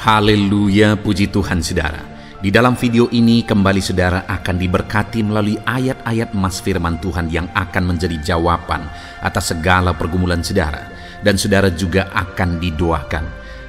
Haleluya, puji Tuhan saudara. Di dalam video ini kembali saudara akan diberkati melalui ayat-ayat emas firman Tuhan yang akan menjadi jawaban atas segala pergumulan saudara. Dan saudara juga akan didoakan.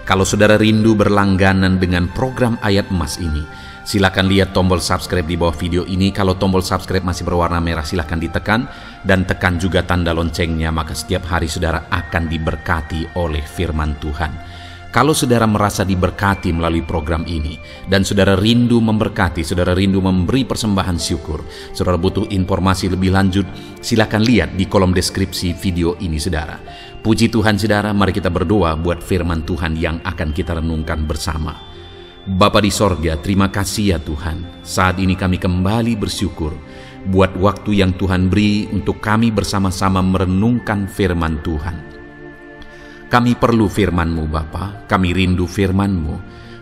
Kalau saudara rindu berlangganan dengan program ayat emas ini, silakan lihat tombol subscribe di bawah video ini. Kalau tombol subscribe masih berwarna merah, silakan ditekan dan tekan juga tanda loncengnya, maka setiap hari saudara akan diberkati oleh firman Tuhan. Kalau saudara merasa diberkati melalui program ini dan saudara rindu memberkati, saudara rindu memberi persembahan syukur, saudara butuh informasi lebih lanjut, silakan lihat di kolom deskripsi video ini saudara. Puji Tuhan saudara, mari kita berdoa buat firman Tuhan yang akan kita renungkan bersama. Bapa di sorga, terima kasih ya Tuhan. Saat ini kami kembali bersyukur buat waktu yang Tuhan beri untuk kami bersama-sama merenungkan firman Tuhan. Kami perlu firman-Mu Bapa, kami rindu firman-Mu.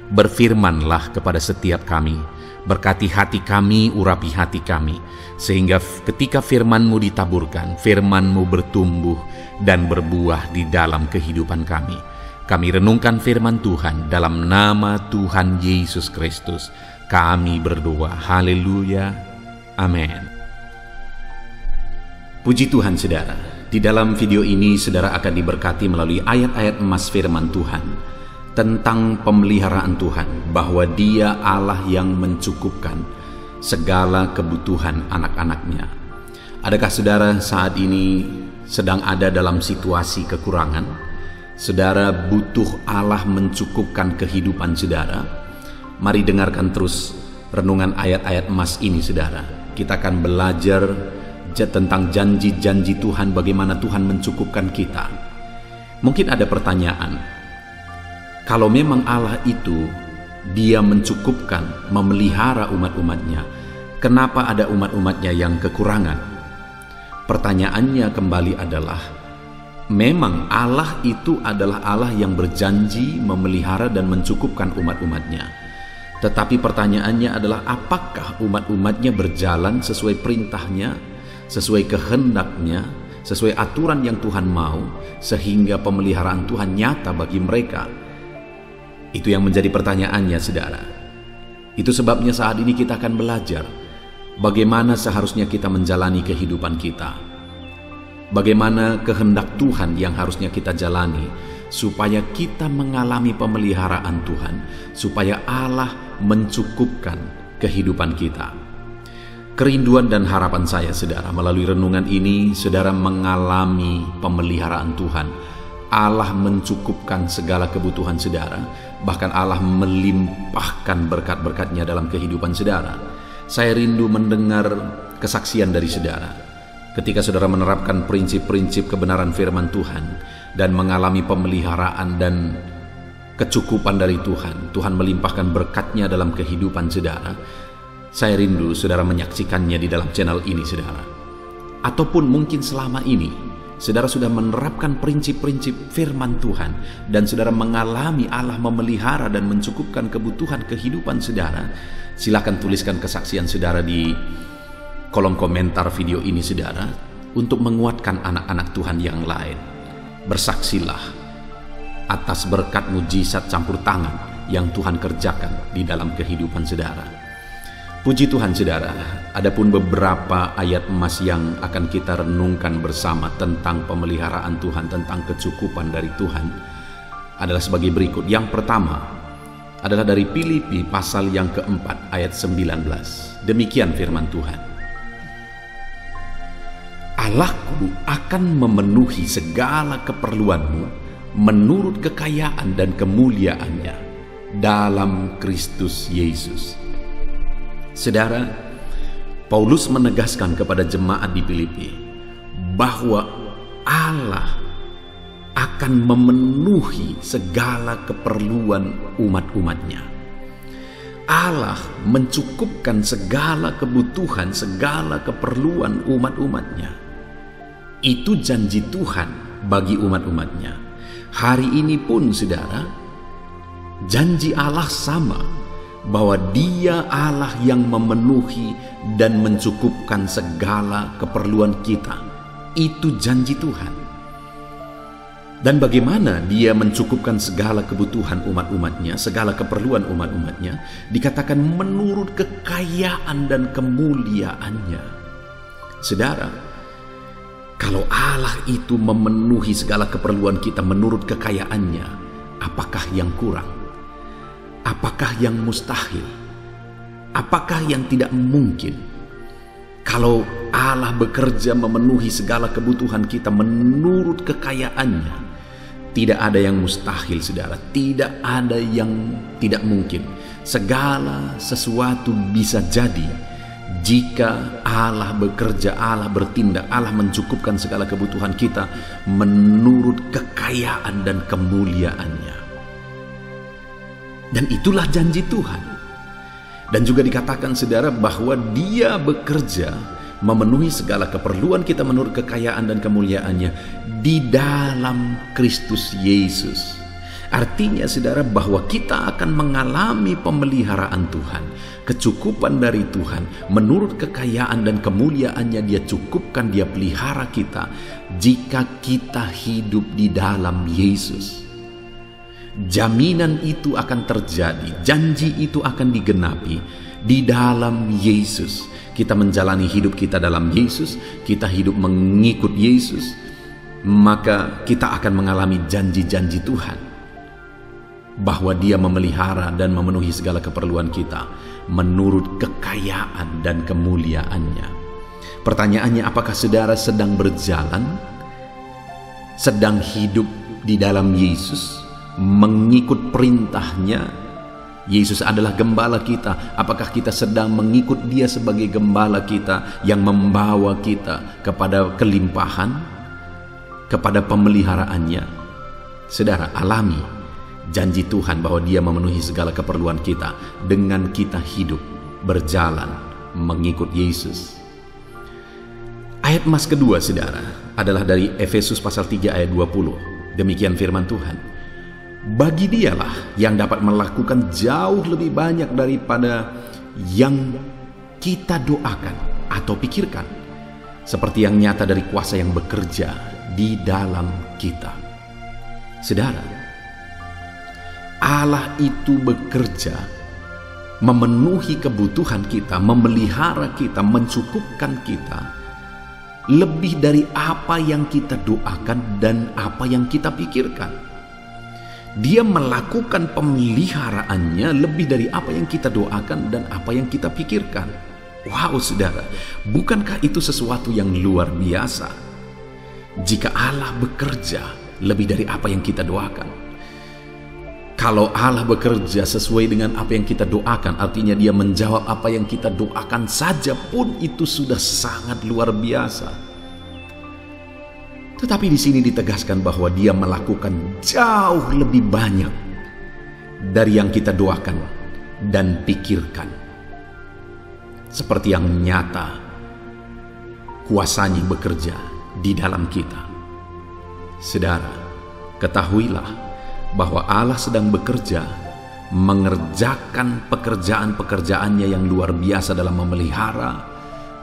Berfirmanlah kepada setiap kami, berkati hati kami, urapi hati kami, sehingga ketika firman-Mu ditaburkan, firman-Mu bertumbuh dan berbuah di dalam kehidupan kami. Kami renungkan firman Tuhan dalam nama Tuhan Yesus Kristus. Kami berdoa, haleluya, amin. Puji Tuhan saudara. Di dalam video ini saudara akan diberkati melalui ayat-ayat emas firman Tuhan tentang pemeliharaan Tuhan, bahwa Dia Allah yang mencukupkan segala kebutuhan anak-anaknya. Adakah saudara saat ini sedang ada dalam situasi kekurangan? Saudara butuh Allah mencukupkan kehidupan saudara? Mari dengarkan terus renungan ayat-ayat emas ini saudara. Kita akan belajar tentang janji-janji Tuhan, bagaimana Tuhan mencukupkan kita. Mungkin ada pertanyaan, kalau memang Allah itu Dia mencukupkan, memelihara umat-umatnya, kenapa ada umat-umatnya yang kekurangan? Pertanyaannya kembali adalah, memang Allah itu adalah Allah yang berjanji memelihara dan mencukupkan umat-umatnya. Tetapi pertanyaannya adalah, apakah umat-umatnya berjalan sesuai perintahnya, sesuai kehendaknya, sesuai aturan yang Tuhan mau, sehingga pemeliharaan Tuhan nyata bagi mereka? Itu yang menjadi pertanyaannya saudara. Itu sebabnya saat ini kita akan belajar bagaimana seharusnya kita menjalani kehidupan kita, bagaimana kehendak Tuhan yang harusnya kita jalani, supaya kita mengalami pemeliharaan Tuhan, supaya Allah mencukupkan kehidupan kita. Kerinduan dan harapan saya saudara, melalui renungan ini saudara mengalami pemeliharaan Tuhan. Allah mencukupkan segala kebutuhan saudara, bahkan Allah melimpahkan berkat-berkatnya dalam kehidupan saudara. Saya rindu mendengar kesaksian dari saudara ketika saudara menerapkan prinsip-prinsip kebenaran firman Tuhan dan mengalami pemeliharaan dan kecukupan dari Tuhan. Tuhan melimpahkan berkatnya dalam kehidupan saudara. Saya rindu saudara menyaksikannya di dalam channel ini saudara. Ataupun mungkin selama ini saudara sudah menerapkan prinsip-prinsip firman Tuhan dan saudara mengalami Allah memelihara dan mencukupkan kebutuhan kehidupan saudara. Silakan tuliskan kesaksian saudara di kolom komentar video ini saudara, untuk menguatkan anak-anak Tuhan yang lain. Bersaksilah atas berkat mujizat campur tangan yang Tuhan kerjakan di dalam kehidupan saudara. Puji Tuhan saudara, adapun beberapa ayat emas yang akan kita renungkan bersama tentang pemeliharaan Tuhan, tentang kecukupan dari Tuhan, adalah sebagai berikut. Yang pertama adalah dari Filipi pasal yang keempat ayat 19. Demikian firman Tuhan. Allahku akan memenuhi segala keperluanmu menurut kekayaan dan kemuliaannya dalam Kristus Yesus. Saudara, Paulus menegaskan kepada jemaat di Filipi bahwa Allah akan memenuhi segala keperluan umat-umatnya. Allah mencukupkan segala kebutuhan, segala keperluan umat-umatnya. Itu janji Tuhan bagi umat-umatnya. Hari ini pun saudara, janji Allah sama, bahwa Dia Allah yang memenuhi dan mencukupkan segala keperluan kita. Itu janji Tuhan. Dan bagaimana dia mencukupkan segala kebutuhan umat-umatnya, segala keperluan umat-umatnya, dikatakan menurut kekayaan dan kemuliaannya. Saudara, kalau Allah itu memenuhi segala keperluan kita menurut kekayaannya, apakah yang kurang? Apakah yang mustahil? Apakah yang tidak mungkin? Kalau Allah bekerja memenuhi segala kebutuhan kita menurut kekayaannya, tidak ada yang mustahil, saudara. Tidak ada yang tidak mungkin. Segala sesuatu bisa jadi jika Allah bekerja, Allah bertindak, Allah mencukupkan segala kebutuhan kita menurut kekayaan dan kemuliaannya. Dan itulah janji Tuhan. Dan juga dikatakan, saudara, bahwa Dia bekerja memenuhi segala keperluan kita menurut kekayaan dan kemuliaannya di dalam Kristus Yesus. Artinya, saudara, bahwa kita akan mengalami pemeliharaan Tuhan, kecukupan dari Tuhan menurut kekayaan dan kemuliaannya. Dia cukupkan, Dia pelihara kita jika kita hidup di dalam Yesus. Jaminan itu akan terjadi, janji itu akan digenapi di dalam Yesus. Kita menjalani hidup kita dalam Yesus, kita hidup mengikut Yesus, maka kita akan mengalami janji-janji Tuhan bahwa Dia memelihara dan memenuhi segala keperluan kita menurut kekayaan dan kemuliaannya. Pertanyaannya, apakah saudara sedang berjalan, sedang hidup di dalam Yesus, mengikut perintahnya? Yesus adalah gembala kita. Apakah kita sedang mengikut Dia sebagai gembala kita yang membawa kita kepada kelimpahan, kepada pemeliharaannya? Saudara, alami janji Tuhan bahwa Dia memenuhi segala keperluan kita dengan kita hidup, berjalan, mengikut Yesus. Ayat emas kedua, saudara, adalah dari Efesus pasal 3 ayat 20. Demikian firman Tuhan. Bagi Dialah yang dapat melakukan jauh lebih banyak daripada yang kita doakan atau pikirkan, seperti yang nyata dari kuasa yang bekerja di dalam kita. Saudara, Allah itu bekerja memenuhi kebutuhan kita, memelihara kita, mencukupkan kita lebih dari apa yang kita doakan dan apa yang kita pikirkan. Dia melakukan pemeliharaannya lebih dari apa yang kita doakan dan apa yang kita pikirkan. Wow, saudara, bukankah itu sesuatu yang luar biasa? Jika Allah bekerja lebih dari apa yang kita doakan. Kalau Allah bekerja sesuai dengan apa yang kita doakan, artinya Dia menjawab apa yang kita doakan saja pun itu sudah sangat luar biasa. Tetapi di sini ditegaskan bahwa Dia melakukan jauh lebih banyak dari yang kita doakan dan pikirkan. Seperti yang nyata kuasanya bekerja di dalam kita. Saudara, ketahuilah bahwa Allah sedang bekerja mengerjakan pekerjaan-pekerjaannya yang luar biasa dalam memelihara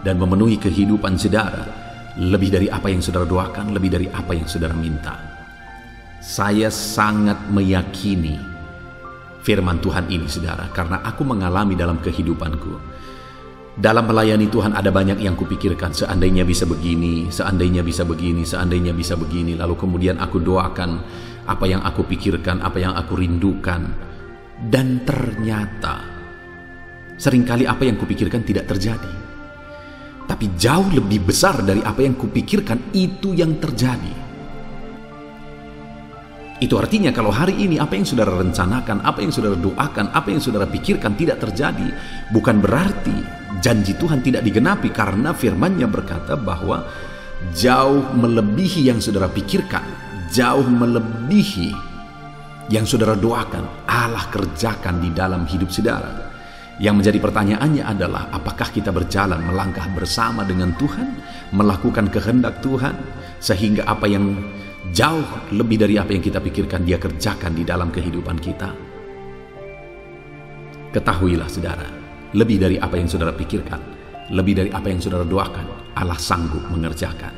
dan memenuhi kehidupan saudara. Lebih dari apa yang saudara doakan, lebih dari apa yang saudara minta. Saya sangat meyakini firman Tuhan ini, saudara, karena aku mengalami dalam kehidupanku. Dalam melayani Tuhan ada banyak yang kupikirkan, seandainya bisa begini, seandainya bisa begini, seandainya bisa begini. Lalu kemudian aku doakan apa yang aku pikirkan, apa yang aku rindukan. Dan ternyata seringkali apa yang kupikirkan tidak terjadi. Tapi jauh lebih besar dari apa yang kupikirkan itu yang terjadi. Itu artinya kalau hari ini apa yang saudara rencanakan, apa yang saudara doakan, apa yang saudara pikirkan tidak terjadi, bukan berarti janji Tuhan tidak digenapi, karena firman-Nya berkata bahwa jauh melebihi yang saudara pikirkan, jauh melebihi yang saudara doakan, Allah kerjakan di dalam hidup saudara. Yang menjadi pertanyaannya adalah, apakah kita berjalan melangkah bersama dengan Tuhan, melakukan kehendak Tuhan, sehingga apa yang jauh lebih dari apa yang kita pikirkan Dia kerjakan di dalam kehidupan kita. Ketahuilah, saudara, lebih dari apa yang saudara pikirkan, lebih dari apa yang saudara doakan, Allah sanggup mengerjakan.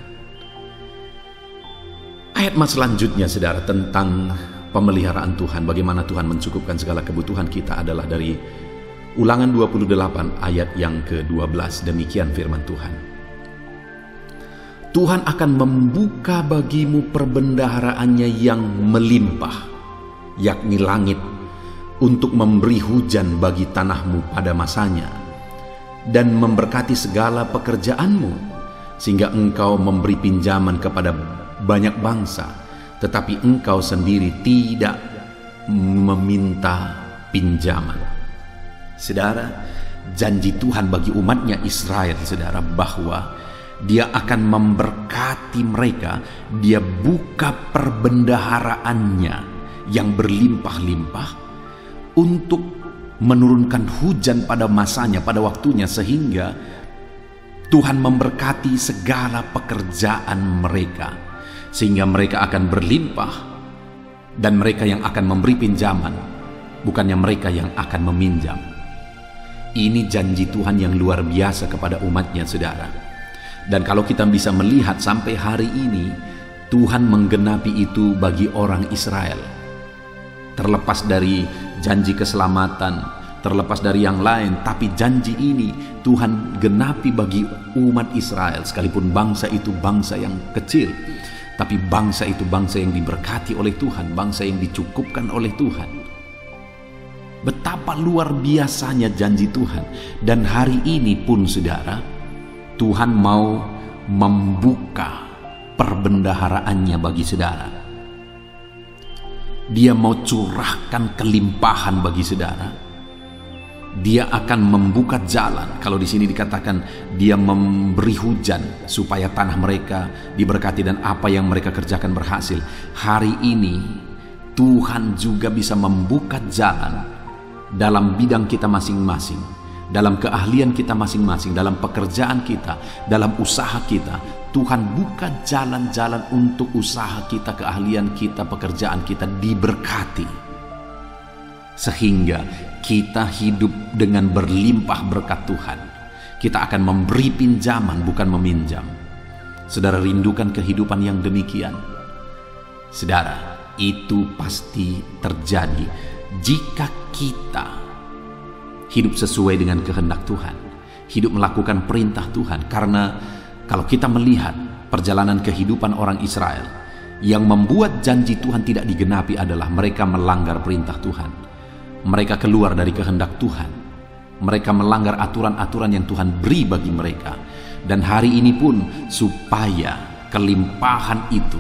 Ayat selanjutnya, saudara, tentang pemeliharaan Tuhan, bagaimana Tuhan mencukupkan segala kebutuhan kita, adalah dari Ulangan 28 ayat yang ke-12. Demikian firman Tuhan. Tuhan akan membuka bagimu perbendaharaannya yang melimpah, yakni langit, untuk memberi hujan bagi tanahmu pada masanya, dan memberkati segala pekerjaanmu, sehingga engkau memberi pinjaman kepada banyak bangsa, tetapi engkau sendiri tidak meminta pinjaman. Saudara, janji Tuhan bagi umatnya Israel, saudara, bahwa Dia akan memberkati mereka. Dia buka perbendaharaannya yang berlimpah-limpah untuk menurunkan hujan pada masanya, pada waktunya, sehingga Tuhan memberkati segala pekerjaan mereka, sehingga mereka akan berlimpah, dan mereka yang akan memberi pinjaman, bukannya mereka yang akan meminjam. Ini janji Tuhan yang luar biasa kepada umatnya, saudara. Dan kalau kita bisa melihat sampai hari ini, Tuhan menggenapi itu bagi orang Israel. Terlepas dari janji keselamatan, terlepas dari yang lain, tapi janji ini Tuhan genapi bagi umat Israel. Sekalipun bangsa itu bangsa yang kecil, tapi bangsa itu bangsa yang diberkati oleh Tuhan, bangsa yang dicukupkan oleh Tuhan. Betapa luar biasanya janji Tuhan. Dan hari ini pun, saudara, Tuhan mau membuka perbendaharaannya bagi saudara. Dia mau curahkan kelimpahan bagi saudara. Dia akan membuka jalan. Kalau di sini dikatakan Dia memberi hujan supaya tanah mereka diberkati dan apa yang mereka kerjakan berhasil. Hari ini Tuhan juga bisa membuka jalan dalam bidang kita masing-masing, dalam keahlian kita masing-masing, dalam pekerjaan kita, dalam usaha kita. Tuhan buka jalan-jalan untuk usaha kita, keahlian kita, pekerjaan kita diberkati, sehingga kita hidup dengan berlimpah berkat Tuhan. Kita akan memberi pinjaman, bukan meminjam. Saudara rindukan kehidupan yang demikian? Saudara, itu pasti terjadi jika kita hidup sesuai dengan kehendak Tuhan, hidup melakukan perintah Tuhan. Karena kalau kita melihat perjalanan kehidupan orang Israel, yang membuat janji Tuhan tidak digenapi adalah mereka melanggar perintah Tuhan. Mereka keluar dari kehendak Tuhan. Mereka melanggar aturan-aturan yang Tuhan beri bagi mereka. Dan hari ini pun, supaya kelimpahan itu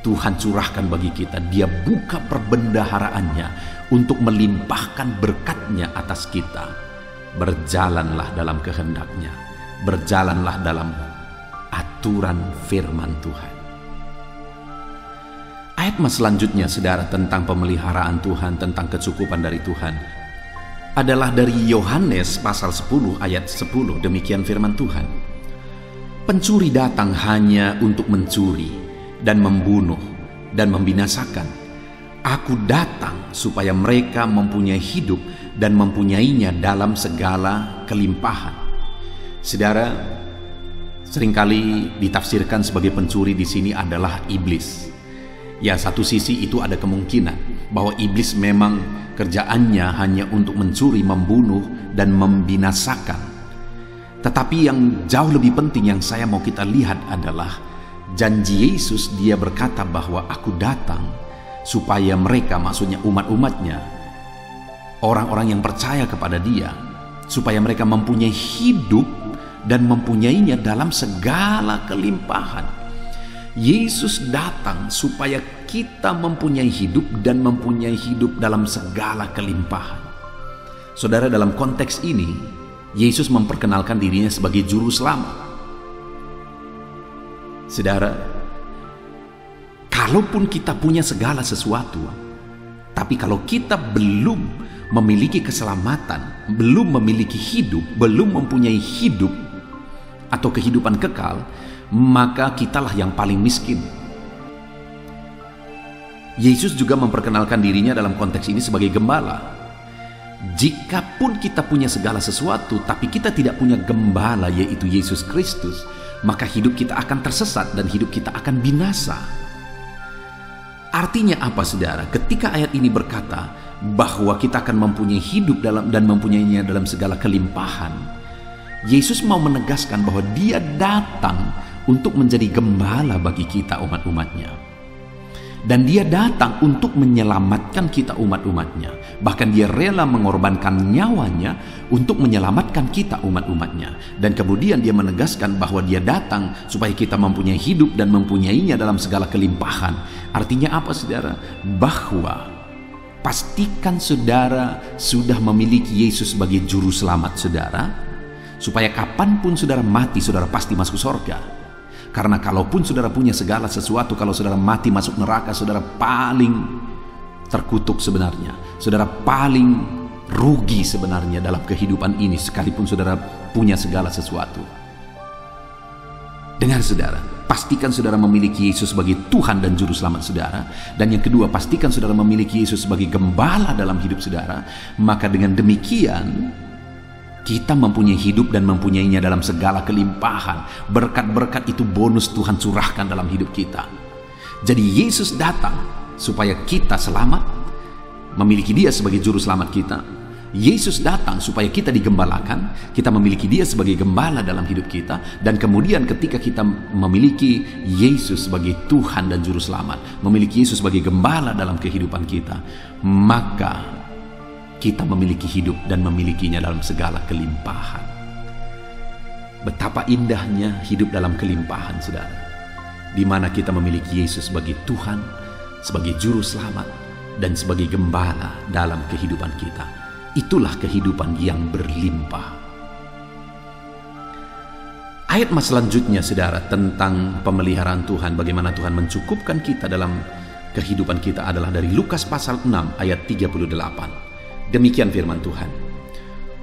Tuhan curahkan bagi kita, Dia buka perbendaharaannya untuk melimpahkan berkat-Nya atas kita. Berjalanlah dalam kehendak-Nya, berjalanlah dalam aturan firman Tuhan. Ayat selanjutnya, saudara, tentang pemeliharaan Tuhan, tentang kecukupan dari Tuhan, adalah dari Yohanes pasal 10 ayat 10. Demikian firman Tuhan. Pencuri datang hanya untuk mencuri dan membunuh dan membinasakan. Aku datang supaya mereka mempunyai hidup dan mempunyainya dalam segala kelimpahan. Saudara, seringkali ditafsirkan sebagai pencuri di sini adalah iblis. Ya, satu sisi itu ada kemungkinan bahwa iblis memang kerjaannya hanya untuk mencuri, membunuh dan membinasakan. Tetapi yang jauh lebih penting yang saya mau kita lihat adalah janji Yesus. Dia berkata bahwa aku datang supaya mereka, maksudnya umat-umatnya, orang-orang yang percaya kepada Dia, supaya mereka mempunyai hidup dan mempunyainya dalam segala kelimpahan. Yesus datang supaya kita mempunyai hidup dan mempunyai hidup dalam segala kelimpahan. Saudara, dalam konteks ini Yesus memperkenalkan dirinya sebagai juru selamat. Saudara, kalaupun kita punya segala sesuatu, tapi kalau kita belum memiliki keselamatan, belum memiliki hidup, belum mempunyai hidup atau kehidupan kekal, maka kitalah yang paling miskin. Yesus juga memperkenalkan dirinya dalam konteks ini sebagai gembala. Jikapun kita punya segala sesuatu, tapi kita tidak punya gembala, yaitu Yesus Kristus, maka hidup kita akan tersesat dan hidup kita akan binasa. Artinya apa, saudara? Ketika ayat ini berkata bahwa kita akan mempunyai hidup dan mempunyainya dalam segala kelimpahan, Yesus mau menegaskan bahwa Dia datang untuk menjadi gembala bagi kita umat-umatnya. Dan Dia datang untuk menyelamatkan kita umat-umatnya. Bahkan Dia rela mengorbankan nyawanya untuk menyelamatkan kita umat-umatnya. Dan kemudian Dia menegaskan bahwa Dia datang supaya kita mempunyai hidup dan mempunyainya dalam segala kelimpahan. Artinya apa, saudara? Bahwa pastikan saudara sudah memiliki Yesus sebagai juru selamat saudara, supaya kapanpun saudara mati, saudara pasti masuk surga. Karena kalaupun saudara punya segala sesuatu, kalau saudara mati masuk neraka, saudara paling terkutuk sebenarnya. Saudara paling rugi sebenarnya dalam kehidupan ini, sekalipun saudara punya segala sesuatu. Dengar saudara, pastikan saudara memiliki Yesus sebagai Tuhan dan Juru Selamat saudara. Dan yang kedua, pastikan saudara memiliki Yesus sebagai gembala dalam hidup saudara. Maka dengan demikian, kita mempunyai hidup dan mempunyainya dalam segala kelimpahan. Berkat-berkat itu bonus Tuhan curahkan dalam hidup kita. Jadi Yesus datang supaya kita selamat, memiliki Dia sebagai juru selamat kita. Yesus datang supaya kita digembalakan, kita memiliki Dia sebagai gembala dalam hidup kita. Dan kemudian ketika kita memiliki Yesus sebagai Tuhan dan juru selamat, memiliki Yesus sebagai gembala dalam kehidupan kita, maka kita memiliki hidup dan memilikinya dalam segala kelimpahan. Betapa indahnya hidup dalam kelimpahan, saudara, di mana kita memiliki Yesus sebagai Tuhan, sebagai juru selamat, dan sebagai gembala dalam kehidupan kita. Itulah kehidupan yang berlimpah. Ayat selanjutnya, saudara, tentang pemeliharaan Tuhan, bagaimana Tuhan mencukupkan kita dalam kehidupan kita, adalah dari Lukas pasal 6 ayat 38. Demikian firman Tuhan.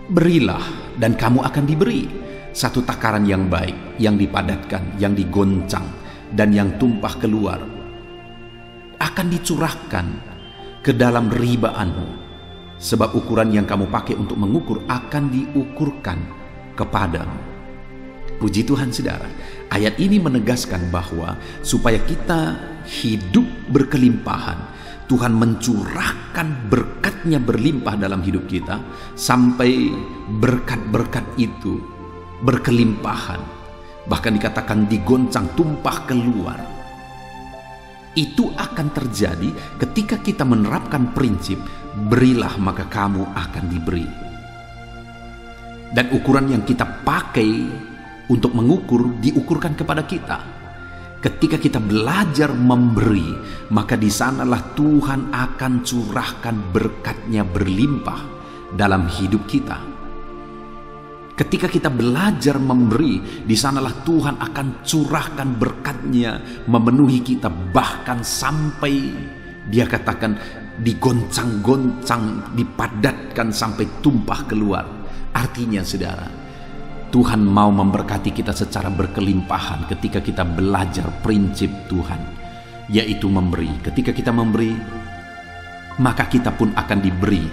Berilah dan kamu akan diberi, satu takaran yang baik, yang dipadatkan, yang digoncang, dan yang tumpah keluar, akan dicurahkan ke dalam ribaanmu. Sebab ukuran yang kamu pakai untuk mengukur akan diukurkan kepadamu. Puji Tuhan, saudara. Ayat ini menegaskan bahwa supaya kita hidup berkelimpahan, Tuhan mencurahkan berkat-Nya berlimpah dalam hidup kita, sampai berkat-berkat itu berkelimpahan. Bahkan dikatakan digoncang, tumpah keluar. Itu akan terjadi ketika kita menerapkan prinsip, berilah maka kamu akan diberi. Dan ukuran yang kita pakai untuk mengukur, diukurkan kepada kita. Ketika kita belajar memberi, maka di sanalah Tuhan akan curahkan berkat-Nya berlimpah dalam hidup kita. Ketika kita belajar memberi, di sanalah Tuhan akan curahkan berkat-Nya memenuhi kita, bahkan sampai Dia katakan digoncang-goncang, dipadatkan sampai tumpah keluar. Artinya, saudara, Tuhan mau memberkati kita secara berkelimpahan ketika kita belajar prinsip Tuhan, yaitu memberi. Ketika kita memberi, maka kita pun akan diberi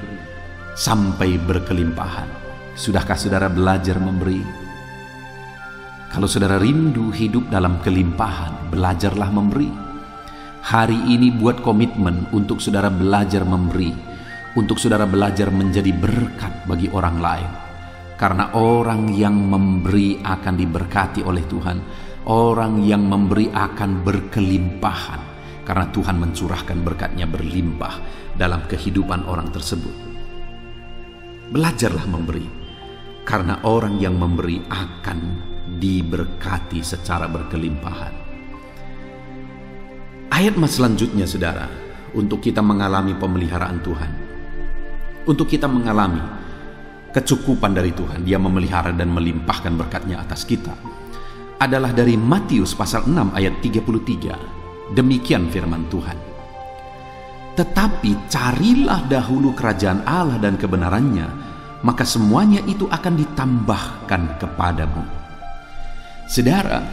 sampai berkelimpahan. Sudahkah saudara belajar memberi? Kalau saudara rindu hidup dalam kelimpahan, belajarlah memberi. Hari ini buat komitmen untuk saudara belajar memberi, untuk saudara belajar menjadi berkat bagi orang lain. Karena orang yang memberi akan diberkati oleh Tuhan. Orang yang memberi akan berkelimpahan, karena Tuhan mencurahkan berkat-Nya berlimpah dalam kehidupan orang tersebut. Belajarlah memberi, karena orang yang memberi akan diberkati secara berkelimpahan. Ayat selanjutnya, saudara, untuk kita mengalami pemeliharaan Tuhan, untuk kita mengalami kecukupan dari Tuhan, Dia memelihara dan melimpahkan berkat-Nya atas kita, adalah dari Matius pasal 6 ayat 33. Demikian firman Tuhan. Tetapi carilah dahulu kerajaan Allah dan kebenarannya, maka semuanya itu akan ditambahkan kepadamu. Saudara,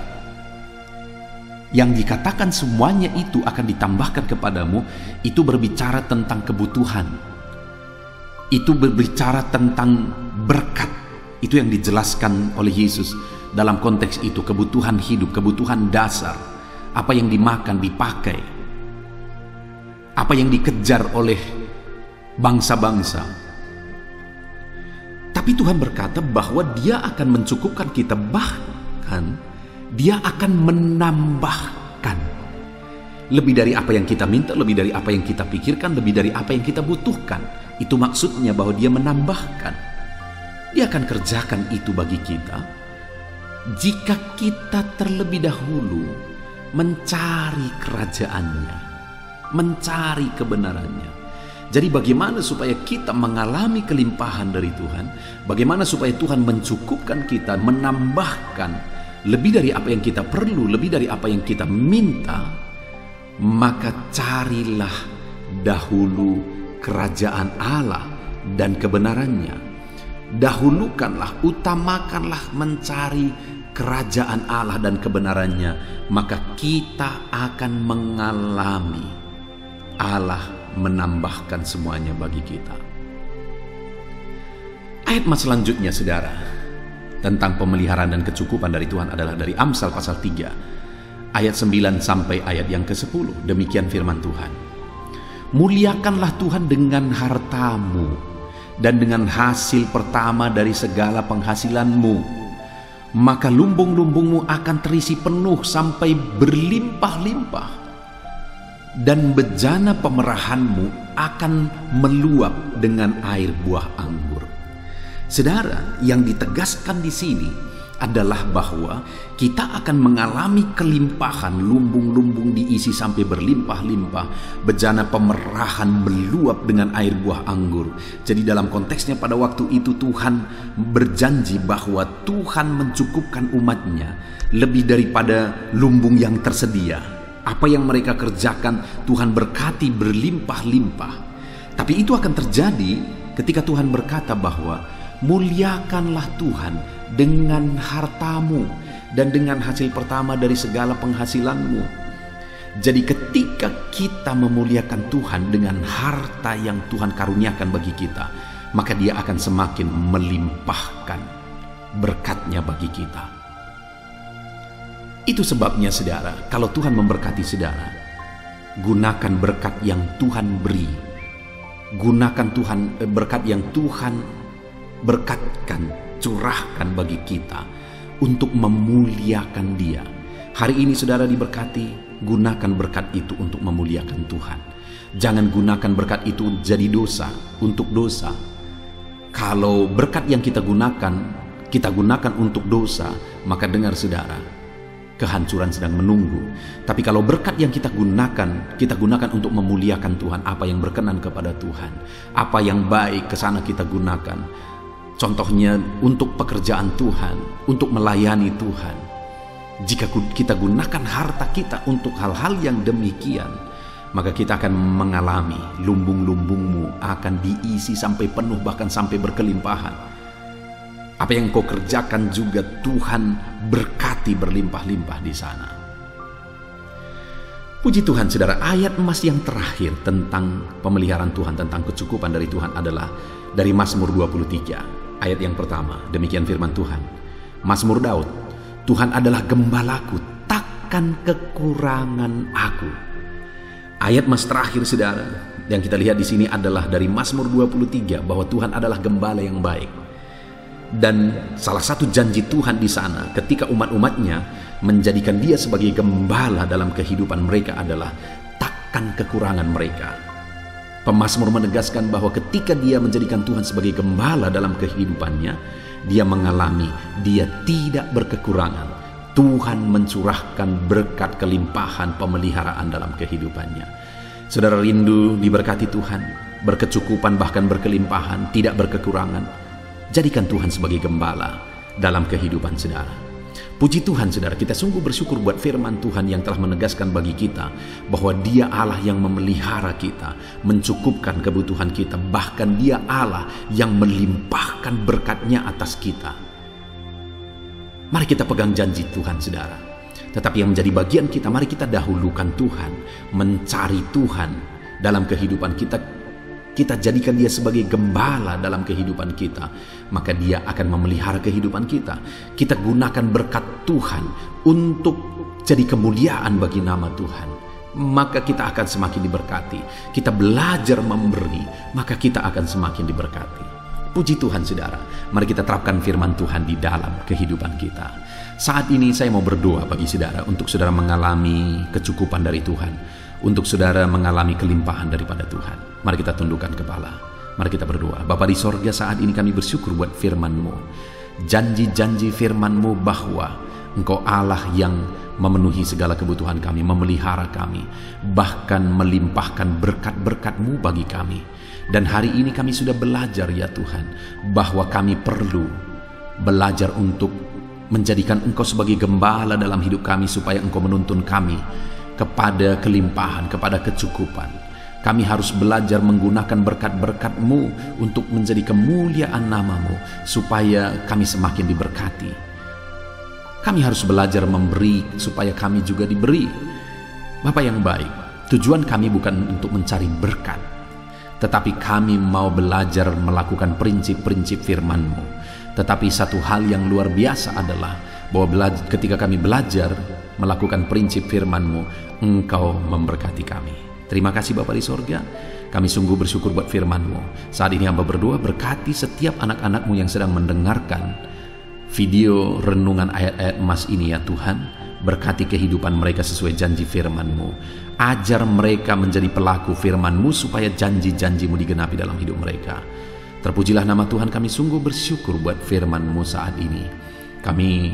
yang dikatakan semuanya itu akan ditambahkan kepadamu, itu berbicara tentang kebutuhan. Itu berbicara tentang berkat. Itu yang dijelaskan oleh Yesus dalam konteks itu, kebutuhan hidup, kebutuhan dasar, apa yang dimakan, dipakai. apa yang dikejar oleh bangsa-bangsa. Tapi Tuhan berkata bahwa Dia akan mencukupkan kita, bahkan Dia akan menambahkan. Lebih dari apa yang kita minta, lebih dari apa yang kita pikirkan, lebih dari apa yang kita butuhkan. Itu maksudnya bahwa Dia menambahkan. Dia akan kerjakan itu bagi kita jika kita terlebih dahulu mencari kerajaan-Nya, mencari kebenarannya. Jadi bagaimana supaya kita mengalami kelimpahan dari Tuhan? Bagaimana supaya Tuhan mencukupkan kita, menambahkan lebih dari apa yang kita perlu, lebih dari apa yang kita minta? Maka carilah dahulu kerajaan Allah dan kebenarannya. Dahulukanlah, utamakanlah mencari kerajaan Allah dan kebenarannya, maka kita akan mengalami Allah menambahkan semuanya bagi kita. Ayat selanjutnya, saudara, tentang pemeliharaan dan kecukupan dari Tuhan adalah dari Amsal pasal 3 ayat 9 sampai ayat yang ke-10. Demikian firman Tuhan. Muliakanlah Tuhan dengan hartamu dan dengan hasil pertama dari segala penghasilanmu, maka lumbung-lumbungmu akan terisi penuh sampai berlimpah-limpah, dan bejana pemerahanmu akan meluap dengan air buah anggur. Saudara, yang ditegaskan di sini adalah bahwa kita akan mengalami kelimpahan, lumbung-lumbung diisi sampai berlimpah-limpah, bejana pemerahan meluap dengan air buah anggur. Jadi dalam konteksnya pada waktu itu Tuhan berjanji bahwa Tuhan mencukupkan umatnya lebih daripada lumbung yang tersedia. Apa yang mereka kerjakan Tuhan berkati berlimpah-limpah. Tapi itu akan terjadi ketika Tuhan berkata bahwa muliakanlah Tuhan dengan hartamu dan dengan hasil pertama dari segala penghasilanmu. Jadi ketika kita memuliakan Tuhan dengan harta yang Tuhan karuniakan bagi kita, maka Dia akan semakin melimpahkan berkat-Nya bagi kita. Itu sebabnya, saudara, kalau Tuhan memberkati saudara, gunakan berkat yang Tuhan beri. Gunakan berkat yang Tuhan berkatkan, curahkan bagi kita untuk memuliakan Dia. Hari ini saudara diberkati, gunakan berkat itu untuk memuliakan Tuhan. Jangan gunakan berkat itu jadi dosa, untuk dosa. Kalau berkat yang kita gunakan untuk dosa, maka dengar saudara, kehancuran sedang menunggu. Tapi kalau berkat yang kita gunakan untuk memuliakan Tuhan, apa yang berkenan kepada Tuhan, apa yang baik, ke sana kita gunakan. Contohnya untuk pekerjaan Tuhan, untuk melayani Tuhan. Jika kita gunakan harta kita untuk hal-hal yang demikian, maka kita akan mengalami lumbung-lumbungmu akan diisi sampai penuh, bahkan sampai berkelimpahan. Apa yang kau kerjakan juga Tuhan berkati berlimpah-limpah di sana. Puji Tuhan, saudara, ayat emas yang terakhir tentang pemeliharaan Tuhan, tentang kecukupan dari Tuhan adalah dari Mazmur 23, ayat yang pertama. Demikian firman Tuhan. Mazmur Daud, Tuhan adalah gembalaku, takkan kekurangan aku. Ayat emas terakhir, saudara, yang kita lihat di sini adalah dari Mazmur 23, bahwa Tuhan adalah gembala yang baik. Dan salah satu janji Tuhan di sana ketika umat-umatnya menjadikan Dia sebagai gembala dalam kehidupan mereka adalah takkan kekurangan mereka. Pemazmur menegaskan bahwa ketika dia menjadikan Tuhan sebagai gembala dalam kehidupannya, dia mengalami dia tidak berkekurangan. Tuhan mencurahkan berkat kelimpahan pemeliharaan dalam kehidupannya. Saudara rindu diberkati Tuhan, berkecukupan bahkan berkelimpahan, tidak berkekurangan. Jadikan Tuhan sebagai gembala dalam kehidupan saudara. Puji Tuhan, saudara, kita sungguh bersyukur buat firman Tuhan yang telah menegaskan bagi kita bahwa Dia Allah yang memelihara kita, mencukupkan kebutuhan kita, bahkan Dia Allah yang melimpahkan berkat-Nya atas kita. Mari kita pegang janji Tuhan, saudara. Tetapi yang menjadi bagian kita, mari kita dahulukan Tuhan, mencari Tuhan dalam kehidupan kita. Kita jadikan Dia sebagai gembala dalam kehidupan kita, maka Dia akan memelihara kehidupan kita. Kita gunakan berkat Tuhan untuk jadi kemuliaan bagi nama Tuhan. maka kita akan semakin diberkati. Kita belajar memberi, maka kita akan semakin diberkati. Puji Tuhan saudara, mari kita terapkan firman Tuhan di dalam kehidupan kita. Saat ini saya mau berdoa bagi saudara, untuk saudara mengalami kecukupan dari Tuhan, untuk saudara mengalami kelimpahan daripada Tuhan. Mari kita tundukkan kepala, mari kita berdoa. Bapa di sorga, saat ini kami bersyukur buat firman-Mu. Janji-janji firman-Mu bahwa Engkau Allah yang memenuhi segala kebutuhan kami, memelihara kami, bahkan melimpahkan berkat-berkat-Mu bagi kami. Dan hari ini kami sudah belajar ya Tuhan, bahwa kami perlu belajar untuk menjadikan Engkau sebagai gembala dalam hidup kami, supaya Engkau menuntun kami kepada kelimpahan, kepada kecukupan. Kami harus belajar menggunakan berkat-berkat-Mu untuk menjadi kemuliaan nama-Mu, supaya kami semakin diberkati. Kami harus belajar memberi, supaya kami juga diberi. Bapa yang baik, tujuan kami bukan untuk mencari berkat, tetapi kami mau belajar melakukan prinsip-prinsip firman-Mu. Tetapi satu hal yang luar biasa adalah bahwa ketika kami belajar melakukan prinsip firman-Mu, Engkau memberkati kami. Terima kasih Bapa di sorga, kami sungguh bersyukur buat firman-Mu. Saat ini hamba berdoa, berkati setiap anak-anak-Mu yang sedang mendengarkan video renungan ayat-ayat emas ini ya Tuhan. Berkati kehidupan mereka sesuai janji firman-Mu. Ajar mereka menjadi pelaku firman-Mu, supaya janji-janji-Mu digenapi dalam hidup mereka. Terpujilah nama Tuhan, kami sungguh bersyukur buat firman-Mu saat ini. Kami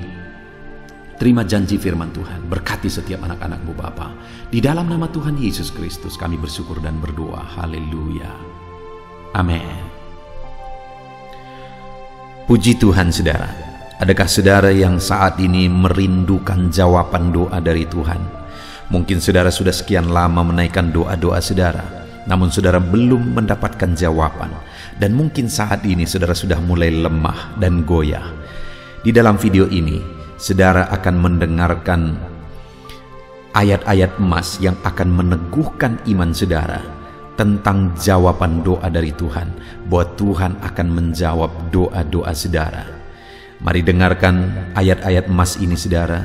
terima janji firman Tuhan, berkati setiap anak-anak-Mu Bapa. Di dalam nama Tuhan Yesus Kristus kami bersyukur dan berdoa. Haleluya. Amin. Puji Tuhan saudara. Adakah saudara yang saat ini merindukan jawaban doa dari Tuhan? Mungkin saudara sudah sekian lama menaikkan doa-doa saudara, namun saudara belum mendapatkan jawaban. Dan mungkin saat ini saudara sudah mulai lemah dan goyah. Di dalam video ini, saudara akan mendengarkan ayat-ayat emas yang akan meneguhkan iman saudara tentang jawaban doa dari Tuhan, bahwa Tuhan akan menjawab doa-doa saudara. Mari dengarkan ayat-ayat emas ini saudara,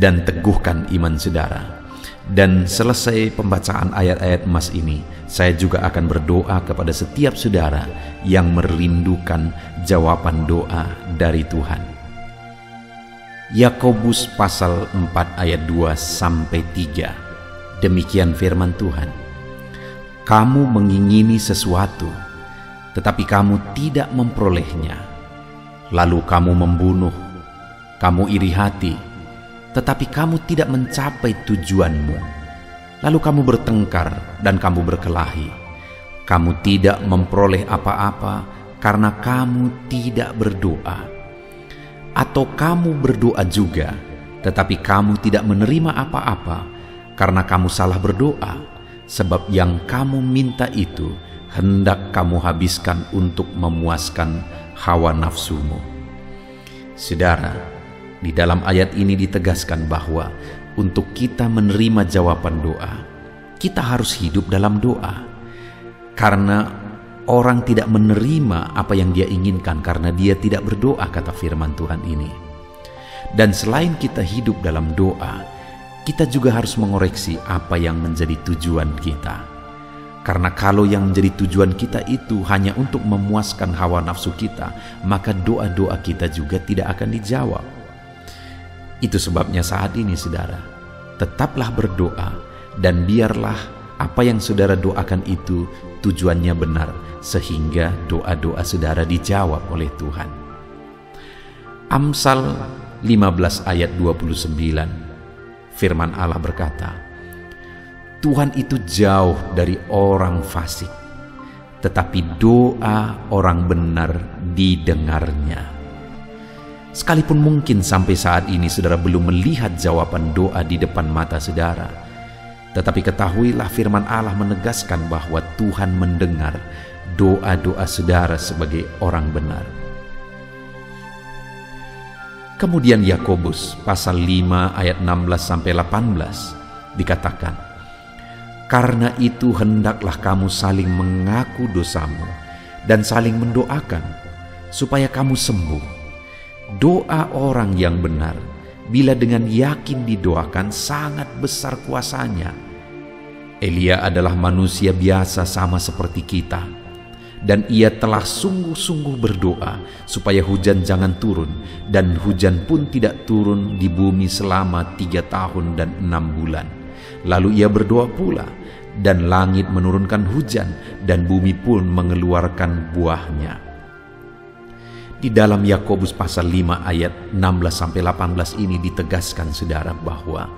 dan teguhkan iman saudara. Dan selesai pembacaan ayat-ayat emas ini, saya juga akan berdoa kepada setiap saudara yang merindukan jawaban doa dari Tuhan. Yakobus pasal 4 ayat 2-3. Demikian firman Tuhan. Kamu mengingini sesuatu, tetapi kamu tidak memperolehnya. Lalu kamu membunuh, kamu iri hati, tetapi kamu tidak mencapai tujuanmu. Lalu kamu bertengkar dan kamu berkelahi. Kamu tidak memperoleh apa-apa karena kamu tidak berdoa. Atau kamu berdoa juga, tetapi kamu tidak menerima apa-apa karena kamu salah berdoa, sebab yang kamu minta itu hendak kamu habiskan untuk memuaskan hawa nafsumu. Saudara, di dalam ayat ini ditegaskan bahwa untuk kita menerima jawaban doa, kita harus hidup dalam doa. Karena orang tidak menerima apa yang dia inginkan karena dia tidak berdoa, kata firman Tuhan ini. Dan selain kita hidup dalam doa, kita juga harus mengoreksi apa yang menjadi tujuan kita. Karena kalau yang menjadi tujuan kita itu hanya untuk memuaskan hawa nafsu kita, maka doa-doa kita juga tidak akan dijawab. Itu sebabnya saat ini saudara, tetaplah berdoa, dan biarlah apa yang saudara doakan itu tujuannya benar, sehingga doa-doa saudara dijawab oleh Tuhan. Amsal 15 ayat 29, firman Allah berkata, Tuhan itu jauh dari orang fasik, tetapi doa orang benar didengarnya. Sekalipun mungkin sampai saat ini saudara belum melihat jawaban doa di depan mata saudara, tetapi ketahuilah firman Allah menegaskan bahwa Tuhan mendengar doa-doa saudara sebagai orang benar. Kemudian Yakobus pasal 5 ayat 16-18 dikatakan, karena itu hendaklah kamu saling mengaku dosamu dan saling mendoakan supaya kamu sembuh. Doa orang yang benar bila dengan yakin didoakan sangat besar kuasanya Elia adalah manusia biasa sama seperti kita, dan ia telah sungguh-sungguh berdoa supaya hujan jangan turun, dan hujan pun tidak turun di bumi selama 3 tahun dan 6 bulan. Lalu ia berdoa pula, dan langit menurunkan hujan, dan bumi pun mengeluarkan buahnya. Di dalam Yakobus pasal 5 ayat 16-18 ini ditegaskan, saudara, bahwa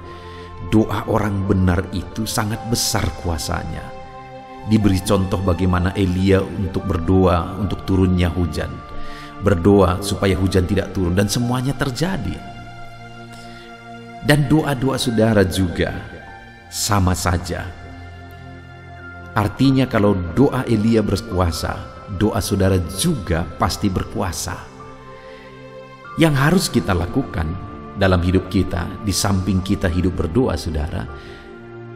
doa orang benar itu sangat besar kuasanya. Diberi contoh bagaimana Elia untuk berdoa untuk turunnya hujan, berdoa supaya hujan tidak turun, dan semuanya terjadi. Dan doa-doa saudara juga sama saja. Artinya kalau doa Elia berkuasa, doa saudara juga pasti berkuasa. Yang harus kita lakukan dalam hidup kita, di samping kita hidup berdoa, saudara,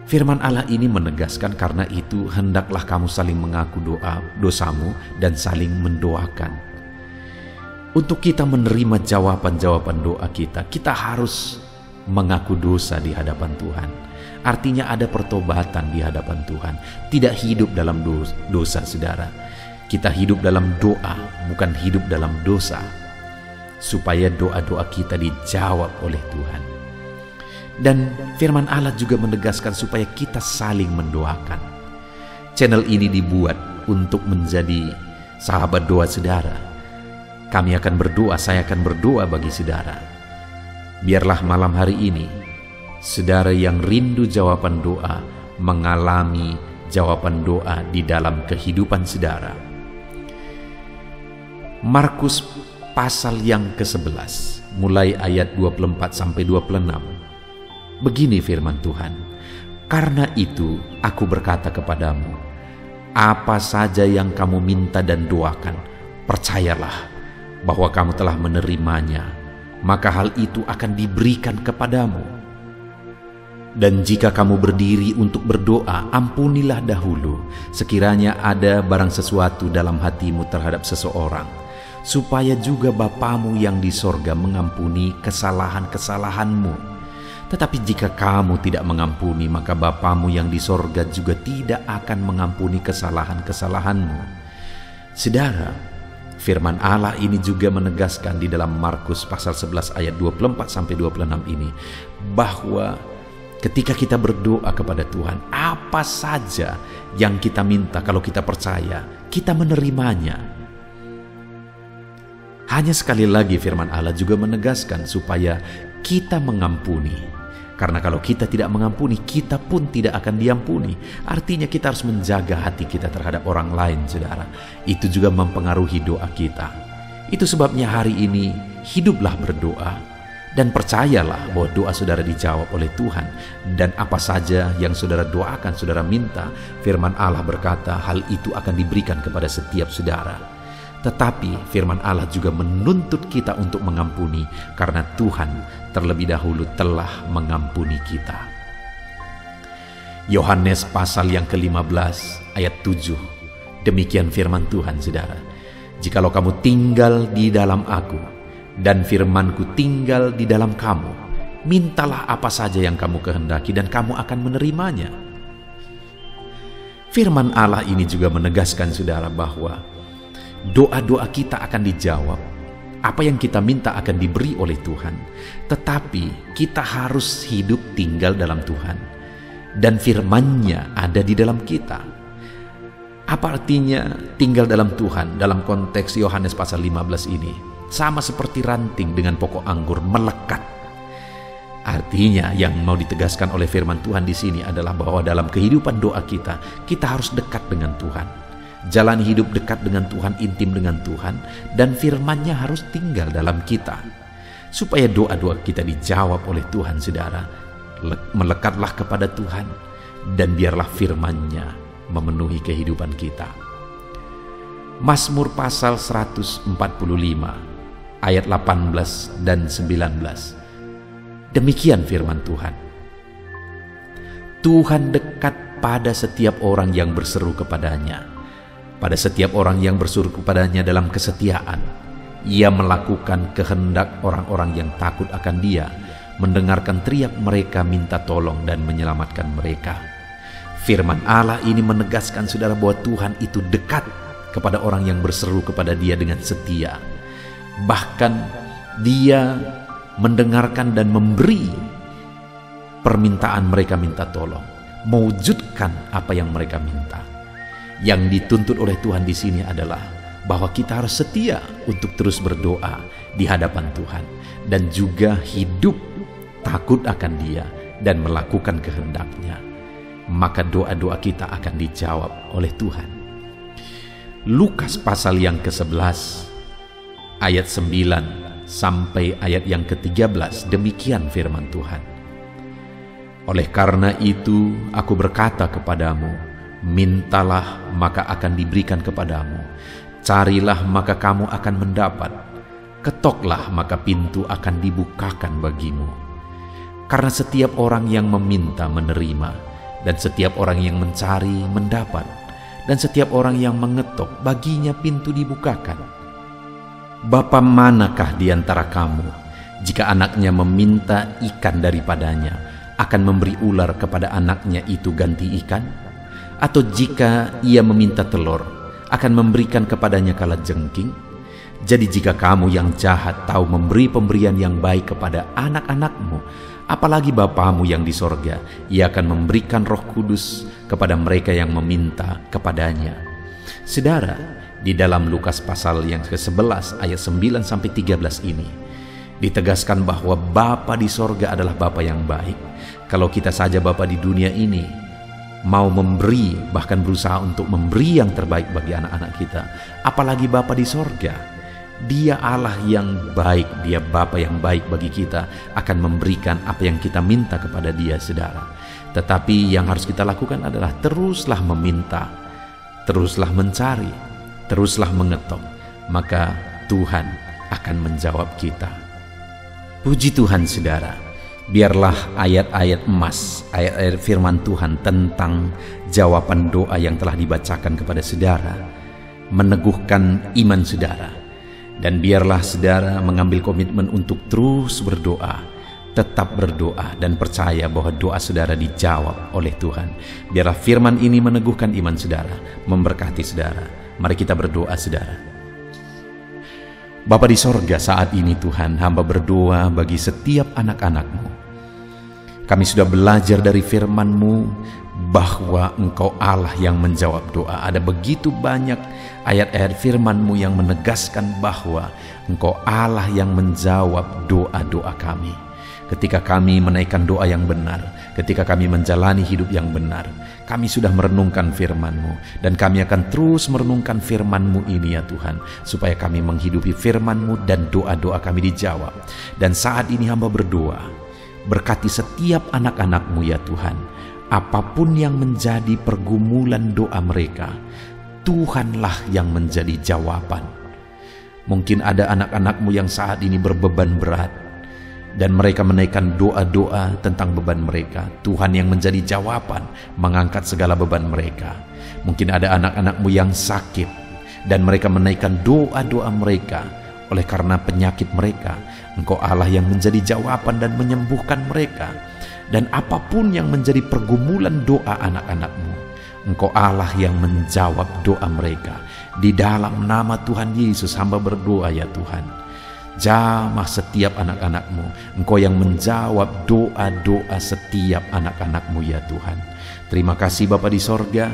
firman Allah ini menegaskan, karena itu hendaklah kamu saling mengaku dosamu dan saling mendoakan. Untuk kita menerima jawaban-jawaban doa kita, kita harus mengaku dosa di hadapan Tuhan. Artinya ada pertobatan di hadapan Tuhan. Tidak hidup dalam dosa, saudara. Kita hidup dalam doa, bukan hidup dalam dosa, supaya doa-doa kita dijawab oleh Tuhan. Dan firman Allah juga menegaskan supaya kita saling mendoakan. Channel ini dibuat untuk menjadi sahabat doa saudara. Kami akan berdoa, saya akan berdoa bagi saudara. Biarlah malam hari ini, saudara yang rindu jawaban doa, mengalami jawaban doa di dalam kehidupan saudara. Markus pasal yang ke-11, mulai ayat 24-26. Begini firman Tuhan, karena itu aku berkata kepadamu, apa saja yang kamu minta dan doakan, percayalah bahwa kamu telah menerimanya, maka hal itu akan diberikan kepadamu. Dan jika kamu berdiri untuk berdoa, ampunilah dahulu sekiranya ada barang sesuatu dalam hatimu terhadap seseorang, supaya juga Bapamu yang di sorga mengampuni kesalahan-kesalahanmu. Tetapi jika kamu tidak mengampuni, maka Bapamu yang di sorga juga tidak akan mengampuni kesalahan-kesalahanmu. Saudara, firman Allah ini juga menegaskan di dalam Markus pasal 11 ayat 24-26 ini, bahwa ketika kita berdoa kepada Tuhan, apa saja yang kita minta, kalau kita percaya, kita menerimanya. Hanya sekali lagi firman Allah juga menegaskan supaya kita mengampuni. Karena kalau kita tidak mengampuni, kita pun tidak akan diampuni. Artinya kita harus menjaga hati kita terhadap orang lain, saudara. Itu juga mempengaruhi doa kita. Itu sebabnya hari ini hiduplah berdoa, dan percayalah bahwa doa saudara dijawab oleh Tuhan. Dan apa saja yang saudara doakan, saudara minta, firman Allah berkata hal itu akan diberikan kepada setiap saudara. Tetapi firman Allah juga menuntut kita untuk mengampuni, karena Tuhan terlebih dahulu telah mengampuni kita. Yohanes pasal yang ke-15 ayat 7. Demikian firman Tuhan, saudara. Jikalau kamu tinggal di dalam aku, dan firmanku tinggal di dalam kamu, mintalah apa saja yang kamu kehendaki, dan kamu akan menerimanya. Firman Allah ini juga menegaskan, saudara, bahwa doa-doa kita akan dijawab. Apa yang kita minta akan diberi oleh Tuhan. Tetapi kita harus hidup tinggal dalam Tuhan, dan firman-Nya ada di dalam kita. Apa artinya tinggal dalam Tuhan? Dalam konteks Yohanes pasal 15 ini, sama seperti ranting dengan pokok anggur melekat. Artinya yang mau ditegaskan oleh firman Tuhan di sini adalah bahwa dalam kehidupan doa kita harus dekat dengan Tuhan. Jalani hidup dekat dengan Tuhan, intim dengan Tuhan, dan firman-Nya harus tinggal dalam kita. Supaya doa-doa kita dijawab oleh Tuhan, saudara, melekatlah kepada Tuhan, dan biarlah firman-Nya memenuhi kehidupan kita. Mazmur pasal 145 ayat 18 dan 19. Demikian firman Tuhan. Tuhan dekat pada setiap orang yang berseru kepadanya. Pada setiap orang yang berseru kepadanya dalam kesetiaan, Ia melakukan kehendak orang-orang yang takut akan Dia, mendengarkan teriak mereka minta tolong dan menyelamatkan mereka. Firman Allah ini menegaskan saudara bahwa Tuhan itu dekat kepada orang yang berseru kepada Dia dengan setia. Bahkan Dia mendengarkan dan memberi permintaan mereka minta tolong, mewujudkan apa yang mereka minta. Yang dituntut oleh Tuhan di sini adalah bahwa kita harus setia untuk terus berdoa di hadapan Tuhan dan juga hidup takut akan Dia dan melakukan kehendak-Nya. Maka doa-doa kita akan dijawab oleh Tuhan. Lukas pasal yang ke-11 ayat 9 sampai ayat yang ke-13, demikian firman Tuhan. Oleh karena itu aku berkata kepadamu, mintalah maka akan diberikan kepadamu, carilah maka kamu akan mendapat, ketoklah maka pintu akan dibukakan bagimu. Karena setiap orang yang meminta menerima, dan setiap orang yang mencari mendapat, dan setiap orang yang mengetok baginya pintu dibukakan. Bapa manakah di antara kamu, jika anaknya meminta ikan daripadanya, akan memberi ular kepada anaknya itu ganti ikan? Atau jika ia meminta telur, akan memberikan kepadanya kalajengking? Jadi jika kamu yang jahat tahu memberi pemberian yang baik kepada anak-anakmu, apalagi Bapamu yang di sorga, Ia akan memberikan Roh Kudus kepada mereka yang meminta kepadanya. Saudara, di dalam Lukas pasal yang ke-11 ayat 9 sampai 13 ini ditegaskan bahwa Bapa di sorga adalah Bapa yang baik. Kalau kita saja Bapa di dunia ini mau memberi, bahkan berusaha untuk memberi yang terbaik bagi anak-anak kita, apalagi Bapa di sorga. Dia Allah yang baik, Dia Bapa yang baik bagi kita, akan memberikan apa yang kita minta kepada Dia, saudara. Tetapi yang harus kita lakukan adalah teruslah meminta, teruslah mencari, teruslah mengetok, maka Tuhan akan menjawab kita. Puji Tuhan, saudara. Biarlah ayat-ayat emas, ayat-ayat firman Tuhan tentang jawaban doa yang telah dibacakan kepada saudara meneguhkan iman saudara. Dan biarlah saudara mengambil komitmen untuk terus berdoa, tetap berdoa dan percaya bahwa doa saudara dijawab oleh Tuhan. Biarlah firman ini meneguhkan iman saudara, memberkati saudara. Mari kita berdoa, saudara. Bapa di sorga, saat ini Tuhan, hamba berdoa bagi setiap anak-anak-Mu. Kami sudah belajar dari firman-Mu bahwa Engkau Allah yang menjawab doa. Ada begitu banyak ayat-ayat firman-Mu yang menegaskan bahwa Engkau Allah yang menjawab doa-doa kami. Ketika kami menaikkan doa yang benar, ketika kami menjalani hidup yang benar, kami sudah merenungkan firman-Mu, dan kami akan terus merenungkan firman-Mu ini ya Tuhan, supaya kami menghidupi firman-Mu dan doa-doa kami dijawab. Dan saat ini hamba berdoa, berkati setiap anak-anak-Mu ya Tuhan. Apapun yang menjadi pergumulan doa mereka, Tuhanlah yang menjadi jawaban. Mungkin ada anak-anak-Mu yang saat ini berbeban berat, dan mereka menaikkan doa-doa tentang beban mereka. Tuhan yang menjadi jawaban, mengangkat segala beban mereka. Mungkin ada anak-anak-Mu yang sakit, dan mereka menaikkan doa-doa mereka. Oleh karena penyakit mereka, Engkau Allah yang menjadi jawaban dan menyembuhkan mereka. Dan apapun yang menjadi pergumulan doa anak-anak-Mu, Engkau Allah yang menjawab doa mereka. Di dalam nama Tuhan Yesus hamba berdoa ya Tuhan, jamah setiap anak-anak-Mu. Engkau yang menjawab doa-doa setiap anak-anak-Mu ya Tuhan. Terima kasih Bapa di sorga.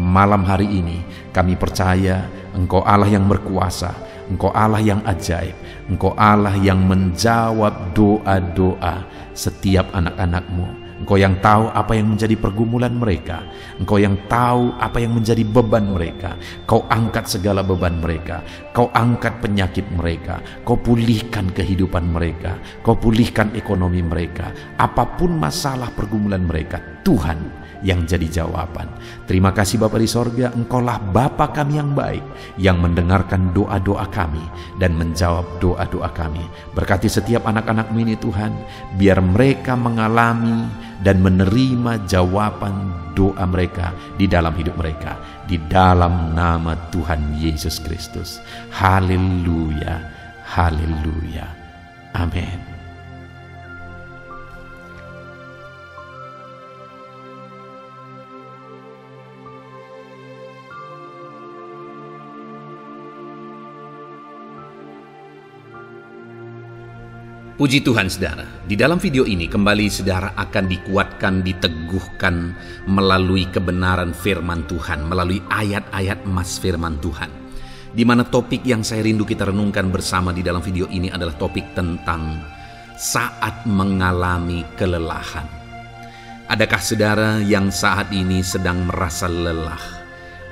Malam hari ini kami percaya Engkau Allah yang berkuasa, Engkau Allah yang ajaib, Engkau Allah yang menjawab doa-doa setiap anak-anak-Mu. Engkau yang tahu apa yang menjadi pergumulan mereka, Engkau yang tahu apa yang menjadi beban mereka. Kau angkat segala beban mereka, Kau angkat penyakit mereka, Kau pulihkan kehidupan mereka, Kau pulihkan ekonomi mereka. Apapun masalah pergumulan mereka, Tuhan yang jadi jawaban. Terima kasih Bapa di sorga, Engkaulah Bapa kami yang baik, yang mendengarkan doa-doa kami dan menjawab doa-doa kami. Berkati setiap anak-anak-Mu ini Tuhan, biar mereka mengalami dan menerima jawaban doa mereka di dalam hidup mereka, di dalam nama Tuhan Yesus Kristus. Haleluya, haleluya, amin. Puji Tuhan saudara, di dalam video ini kembali saudara akan dikuatkan, diteguhkan melalui kebenaran firman Tuhan, melalui ayat-ayat emas firman Tuhan. Di mana topik yang saya rindu kita renungkan bersama di dalam video ini adalah topik tentang saat mengalami kelelahan. Adakah saudara yang saat ini sedang merasa lelah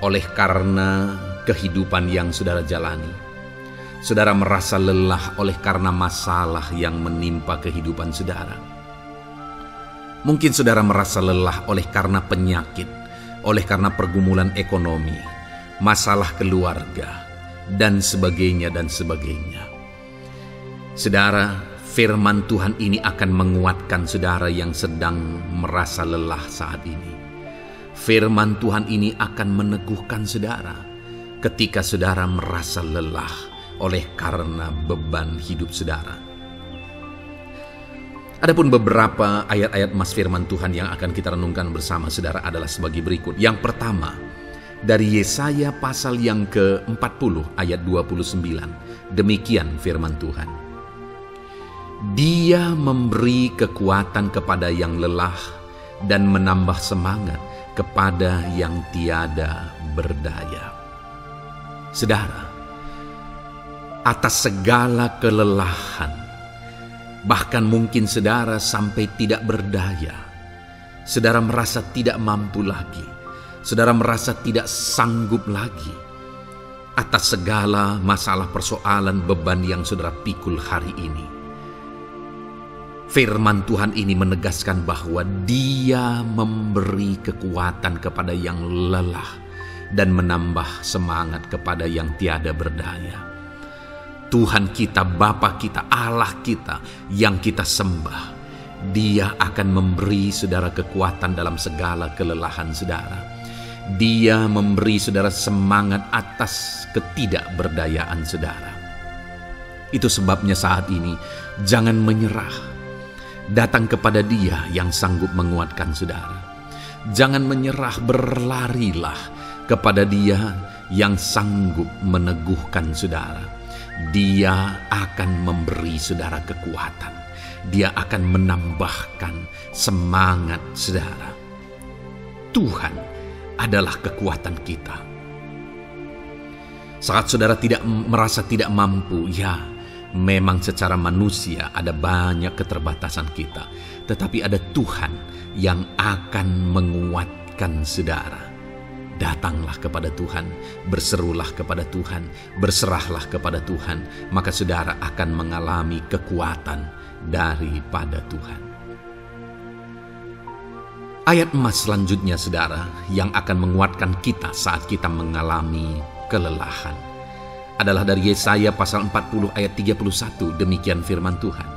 oleh karena kehidupan yang saudara jalani? Saudara merasa lelah oleh karena masalah yang menimpa kehidupan saudara. Mungkin saudara merasa lelah oleh karena penyakit, oleh karena pergumulan ekonomi, masalah keluarga, dan sebagainya dan sebagainya. Saudara, firman Tuhan ini akan menguatkan saudara yang sedang merasa lelah saat ini. Firman Tuhan ini akan meneguhkan saudara ketika saudara merasa lelah oleh karena beban hidup saudara. Adapun beberapa ayat-ayat emas firman Tuhan yang akan kita renungkan bersama saudara adalah sebagai berikut. Yang pertama, dari Yesaya pasal yang ke-40 ayat 29. Demikian firman Tuhan. Dia memberi kekuatan kepada yang lelah dan menambah semangat kepada yang tiada berdaya. Saudara, atas segala kelelahan, bahkan mungkin saudara sampai tidak berdaya, saudara merasa tidak mampu lagi, saudara merasa tidak sanggup lagi, atas segala masalah persoalan beban yang saudara pikul hari ini. Firman Tuhan ini menegaskan bahwa Dia memberi kekuatan kepada yang lelah dan menambah semangat kepada yang tiada berdaya. Tuhan kita, Bapa kita, Allah kita yang kita sembah, Dia akan memberi saudara kekuatan dalam segala kelelahan saudara. Dia memberi saudara semangat atas ketidakberdayaan saudara. Itu sebabnya saat ini jangan menyerah. Datang kepada Dia yang sanggup menguatkan saudara. Jangan menyerah, berlarilah kepada Dia yang sanggup meneguhkan saudara. Dia akan memberi saudara kekuatan. Dia akan menambahkan semangat saudara. Tuhan adalah kekuatan kita. Saat saudara merasa tidak mampu, ya memang secara manusia ada banyak keterbatasan kita. Tetapi ada Tuhan yang akan menguatkan saudara. Datanglah kepada Tuhan, berserulah kepada Tuhan, berserahlah kepada Tuhan, maka saudara akan mengalami kekuatan daripada Tuhan. Ayat emas selanjutnya saudara yang akan menguatkan kita saat kita mengalami kelelahan adalah dari Yesaya pasal 40 ayat 31. Demikian firman Tuhan.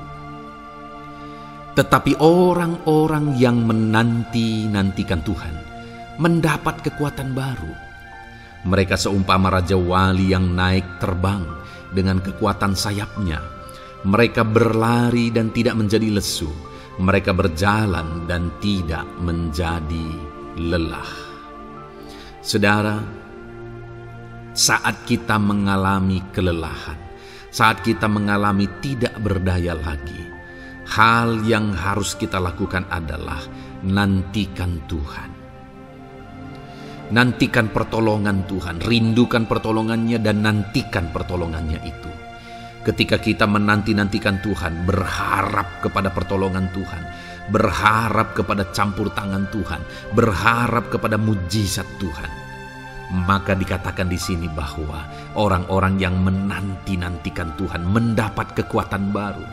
Tetapi orang-orang yang menanti-nantikan Tuhan mendapat kekuatan baru. Mereka seumpama Raja Wali yang naik terbang dengan kekuatan sayapnya. Mereka berlari dan tidak menjadi lesu. Mereka berjalan dan tidak menjadi lelah. Saudara, saat kita mengalami kelelahan, saat kita mengalami tidak berdaya lagi, hal yang harus kita lakukan adalah nantikan Tuhan. Nantikan pertolongan Tuhan, rindukan pertolongannya dan nantikan pertolongannya itu. Ketika kita menanti-nantikan Tuhan, berharap kepada pertolongan Tuhan, berharap kepada campur tangan Tuhan, berharap kepada mujizat Tuhan, maka dikatakan di sini bahwa orang-orang yang menanti-nantikan Tuhan mendapat kekuatan baru.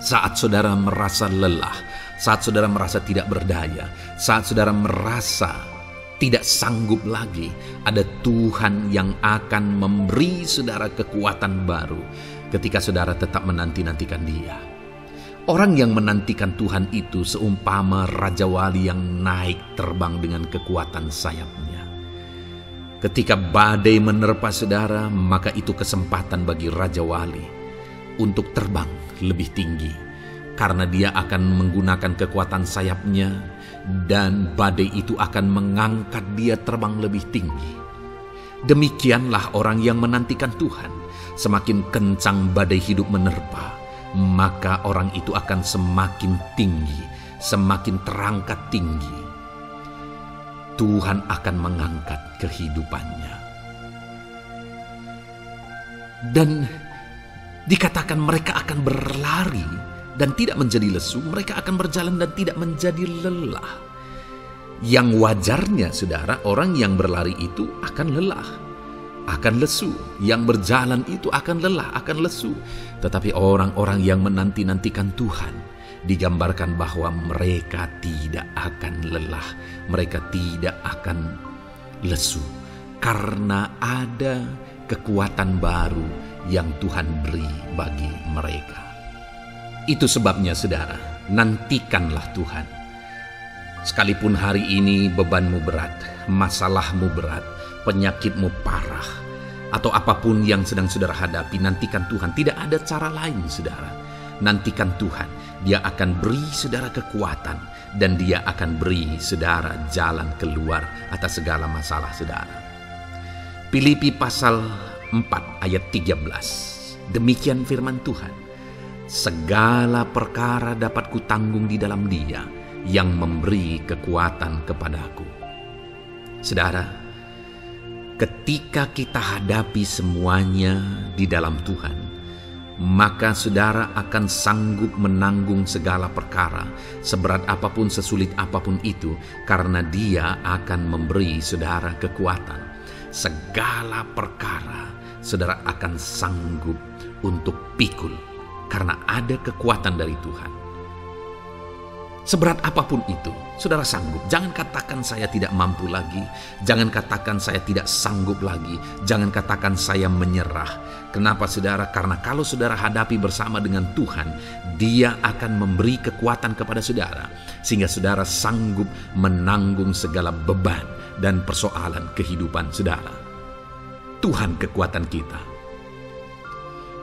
Saat saudara merasa lelah, saat saudara merasa tidak berdaya, saat saudara merasa tidak sanggup lagi, ada Tuhan yang akan memberi saudara kekuatan baru ketika saudara tetap menanti-nantikan Dia. Orang yang menantikan Tuhan itu seumpama Raja Wali yang naik terbang dengan kekuatan sayapnya. Ketika badai menerpa saudara, maka itu kesempatan bagi Raja Wali untuk terbang lebih tinggi, karena dia akan menggunakan kekuatan sayapnya dan badai itu akan mengangkat dia terbang lebih tinggi. Demikianlah orang yang menantikan Tuhan. Semakin kencang badai hidup menerpa, maka orang itu akan semakin tinggi, semakin terangkat tinggi. Tuhan akan mengangkat kehidupannya. Dan dikatakan mereka akan berlari dan tidak menjadi lesu, mereka akan berjalan dan tidak menjadi lelah. Yang wajarnya, saudara, orang yang berlari itu akan lelah, akan lesu. Yang berjalan itu akan lelah, akan lesu. Tetapi orang-orang yang menanti-nantikan Tuhan, digambarkan bahwa mereka tidak akan lelah, mereka tidak akan lesu, karena ada kekuatan baru yang Tuhan beri bagi mereka. Itu sebabnya, saudara, nantikanlah Tuhan. Sekalipun hari ini bebanmu berat, masalahmu berat, penyakitmu parah, atau apapun yang sedang saudara hadapi, nantikan Tuhan. Tidak ada cara lain, saudara. Nantikan Tuhan. Dia akan beri saudara kekuatan, dan Dia akan beri saudara jalan keluar atas segala masalah saudara. Filipi pasal 4 ayat 13. Demikian firman Tuhan. Segala perkara dapat kutanggung di dalam Dia yang memberi kekuatan kepadaku. Saudara, ketika kita hadapi semuanya di dalam Tuhan, maka saudara akan sanggup menanggung segala perkara, seberat apapun, sesulit apapun itu, karena Dia akan memberi saudara kekuatan. Segala perkara saudara akan sanggup untuk pikul, karena ada kekuatan dari Tuhan. Seberat apapun itu, saudara sanggup. Jangan katakan saya tidak mampu lagi. Jangan katakan saya tidak sanggup lagi. Jangan katakan saya menyerah. Kenapa, saudara? Karena kalau saudara hadapi bersama dengan Tuhan, Dia akan memberi kekuatan kepada saudara, sehingga saudara sanggup menanggung segala beban dan persoalan kehidupan saudara. Tuhan kekuatan kita.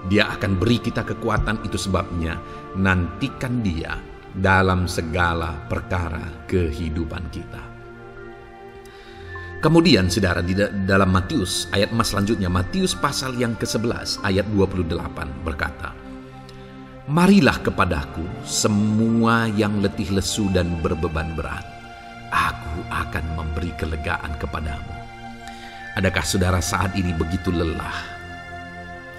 Dia akan beri kita kekuatan, itu sebabnya nantikan Dia dalam segala perkara kehidupan kita. Kemudian saudara, di dalam Matius, ayat selanjutnya, Matius pasal yang ke-11 ayat 28 berkata, "Marilah kepadaku semua yang letih lesu dan berbeban berat, aku akan memberi kelegaan kepadamu." Adakah saudara saat ini begitu lelah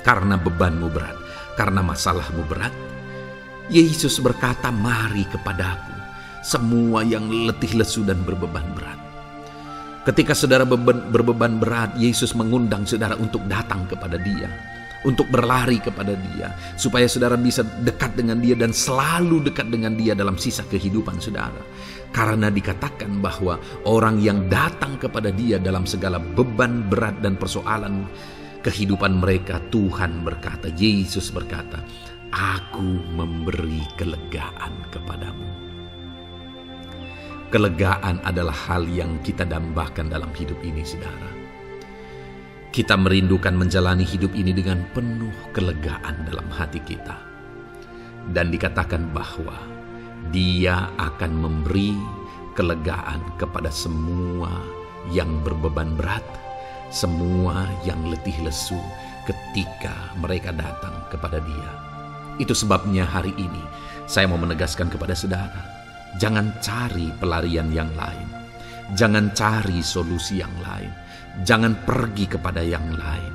karena bebanmu berat, karena masalahmu berat? Yesus berkata, "Mari kepadaku semua yang letih lesu dan berbeban berat." Ketika saudara berbeban berat, Yesus mengundang saudara untuk datang kepada Dia, untuk berlari kepada Dia, supaya saudara bisa dekat dengan Dia dan selalu dekat dengan Dia dalam sisa kehidupan saudara. Karena dikatakan bahwa orang yang datang kepada Dia dalam segala beban berat dan persoalan kehidupan mereka, Tuhan berkata, Yesus berkata, "Aku memberi kelegaan kepadamu." Kelegaan adalah hal yang kita dambakan dalam hidup ini, saudara. Kita merindukan menjalani hidup ini dengan penuh kelegaan dalam hati kita. Dan dikatakan bahwa Dia akan memberi kelegaan kepada semua yang berbeban berat, semua yang letih lesu ketika mereka datang kepada Dia. Itu sebabnya hari ini saya mau menegaskan kepada saudara, jangan cari pelarian yang lain. Jangan cari solusi yang lain. Jangan pergi kepada yang lain.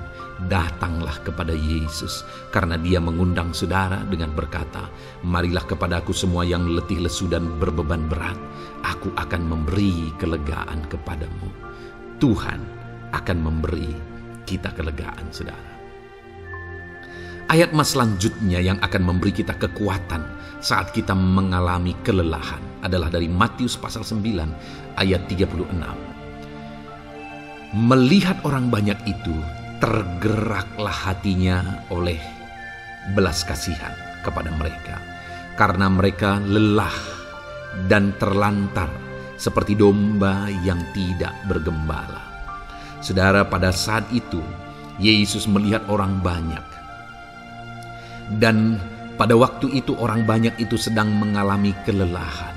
Datanglah kepada Yesus, karena Dia mengundang saudara dengan berkata, "Marilah kepadaku semua yang letih lesu dan berbeban berat, aku akan memberi kelegaan kepadamu." Tuhan akan memberi kita kelegaan, saudara. Ayat selanjutnya yang akan memberi kita kekuatan saat kita mengalami kelelahan adalah dari Matius pasal 9 ayat 36. Melihat orang banyak itu, tergeraklah hatinya oleh belas kasihan kepada mereka, karena mereka lelah dan terlantar seperti domba yang tidak bergembala. Saudara, pada saat itu Yesus melihat orang banyak, dan pada waktu itu orang banyak itu sedang mengalami kelelahan,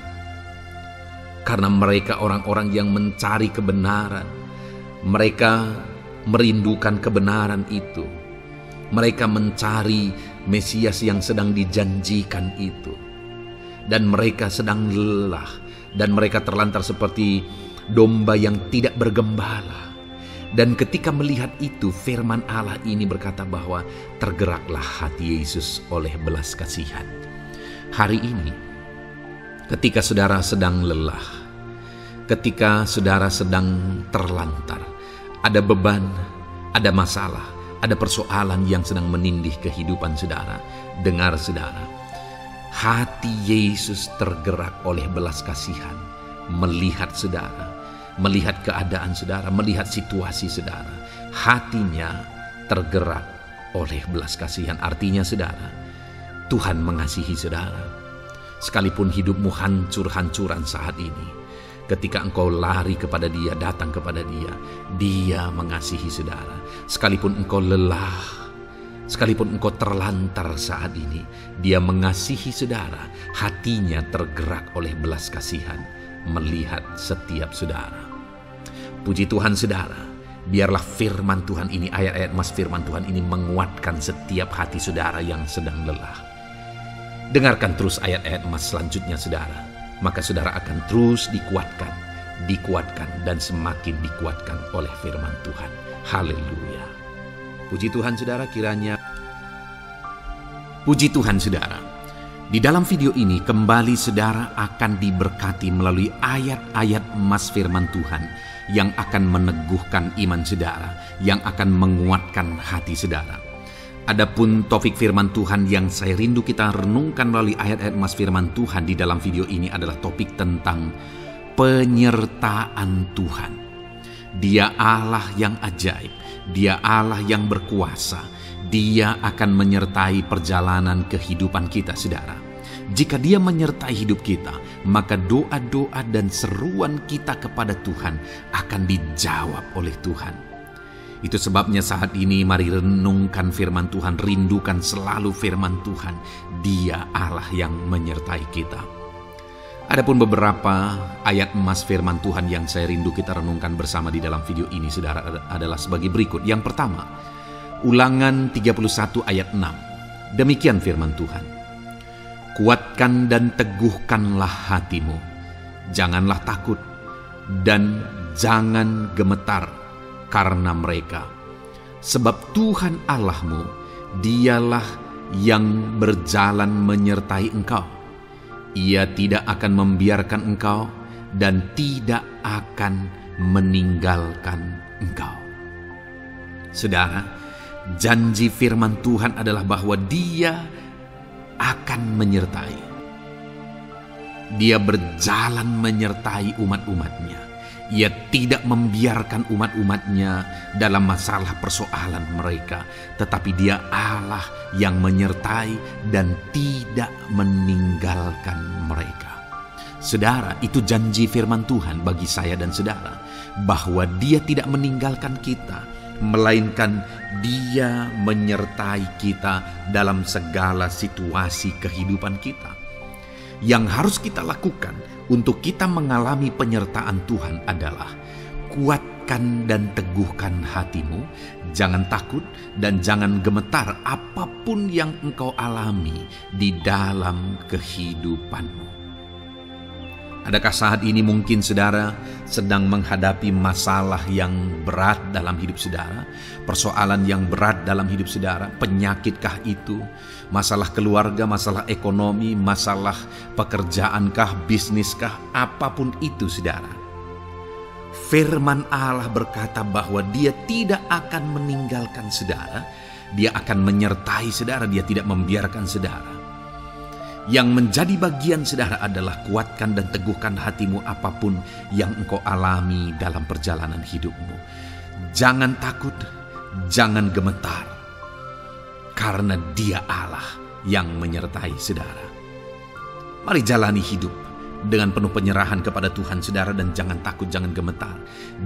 karena mereka orang-orang yang mencari kebenaran. Mereka merindukan kebenaran itu. Mereka mencari Mesias yang sedang dijanjikan itu. Dan mereka sedang lelah, dan mereka terlantar seperti domba yang tidak bergembala. Dan ketika melihat itu, firman Allah ini berkata bahwa tergeraklah hati Yesus oleh belas kasihan. Hari ini, ketika saudara sedang lelah, ketika saudara sedang terlantar, ada beban, ada masalah, ada persoalan yang sedang menindih kehidupan saudara. Dengar saudara, hati Yesus tergerak oleh belas kasihan, melihat saudara, melihat keadaan saudara, melihat situasi saudara. Hatinya tergerak oleh belas kasihan. Artinya saudara, Tuhan mengasihi saudara. Sekalipun hidupmu hancur-hancuran saat ini, ketika engkau lari kepada Dia, datang kepada Dia, Dia mengasihi saudara. Sekalipun engkau lelah, sekalipun engkau terlantar saat ini, Dia mengasihi saudara. Hatinya tergerak oleh belas kasihan melihat setiap saudara. Puji Tuhan saudara, biarlah firman Tuhan ini, ayat-ayat emas firman Tuhan ini menguatkan setiap hati saudara yang sedang lelah. Dengarkan terus ayat-ayat emas selanjutnya saudara, maka saudara akan terus dikuatkan dan semakin dikuatkan oleh firman Tuhan. Haleluya. Puji Tuhan saudara, Puji Tuhan saudara, di dalam video ini kembali saudara akan diberkati melalui ayat-ayat emas firman Tuhan yang akan meneguhkan iman saudara, yang akan menguatkan hati saudara. Adapun topik firman Tuhan yang saya rindu kita renungkan melalui ayat-ayat emas firman Tuhan di dalam video ini adalah topik tentang penyertaan Tuhan. Dia Allah yang ajaib, Dia Allah yang berkuasa. Dia akan menyertai perjalanan kehidupan kita saudara. Jika Dia menyertai hidup kita, maka doa-doa dan seruan kita kepada Tuhan akan dijawab oleh Tuhan. Itu sebabnya saat ini mari renungkan firman Tuhan, rindukan selalu firman Tuhan. Dia Allah yang menyertai kita. Adapun beberapa ayat emas firman Tuhan yang saya rindu kita renungkan bersama di dalam video ini saudara adalah sebagai berikut. Yang pertama, Ulangan 31 ayat 6. Demikian firman Tuhan. Kuatkan dan teguhkanlah hatimu. Janganlah takut dan jangan gemetar karena mereka. Sebab Tuhan Allahmu, Dialah yang berjalan menyertai engkau. Ia tidak akan membiarkan engkau dan tidak akan meninggalkan engkau. Saudara, janji firman Tuhan adalah bahwa Dia akan menyertai. Dia berjalan menyertai umat-umatnya. Ia tidak membiarkan umat-umatnya dalam masalah persoalan mereka, tetapi Dia Allah yang menyertai dan tidak meninggalkan mereka. Saudara, itu janji firman Tuhan bagi saya dan saudara, bahwa Dia tidak meninggalkan kita, melainkan Dia menyertai kita dalam segala situasi kehidupan kita. Yang harus kita lakukan untuk kita mengalami penyertaan Tuhan adalah kuatkan dan teguhkan hatimu, jangan takut dan jangan gemetar apapun yang engkau alami di dalam kehidupanmu. Adakah saat ini mungkin saudara sedang menghadapi masalah yang berat dalam hidup saudara? Persoalan yang berat dalam hidup saudara? Penyakitkah itu? Masalah keluarga, masalah ekonomi, masalah pekerjaankah, bisniskah? Apapun itu saudara. Firman Allah berkata bahwa Dia tidak akan meninggalkan saudara. Dia akan menyertai saudara, Dia tidak membiarkan saudara. Yang menjadi bagian saudara adalah kuatkan dan teguhkan hatimu apapun yang engkau alami dalam perjalanan hidupmu. Jangan takut, jangan gemetar, karena Dia Allah yang menyertai saudara. Mari jalani hidup dengan penuh penyerahan kepada Tuhan saudara, dan jangan takut, jangan gemetar.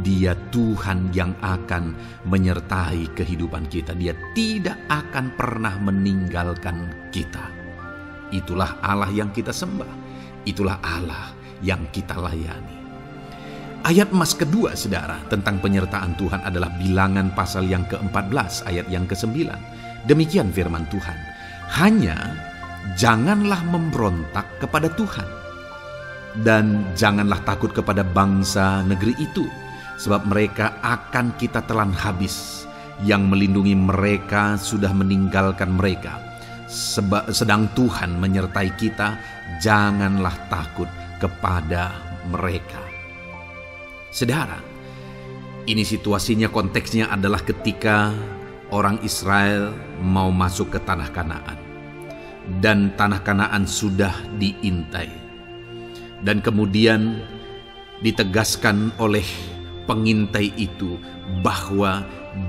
Dia Tuhan yang akan menyertai kehidupan kita. Dia tidak akan pernah meninggalkan kita. Itulah Allah yang kita sembah. Itulah Allah yang kita layani. Ayat emas kedua saudara tentang penyertaan Tuhan adalah Bilangan pasal yang ke-14 ayat yang ke-9. Demikian firman Tuhan. Hanya janganlah memberontak kepada Tuhan, dan janganlah takut kepada bangsa negeri itu, sebab mereka akan kita telan habis. Yang melindungi mereka sudah meninggalkan mereka. Sedang Tuhan menyertai kita, janganlah takut kepada mereka. Saudara, ini situasinya, konteksnya adalah ketika orang Israel mau masuk ke tanah Kanaan. Dan tanah Kanaan sudah diintai. Dan kemudian ditegaskan oleh pengintai itu bahwa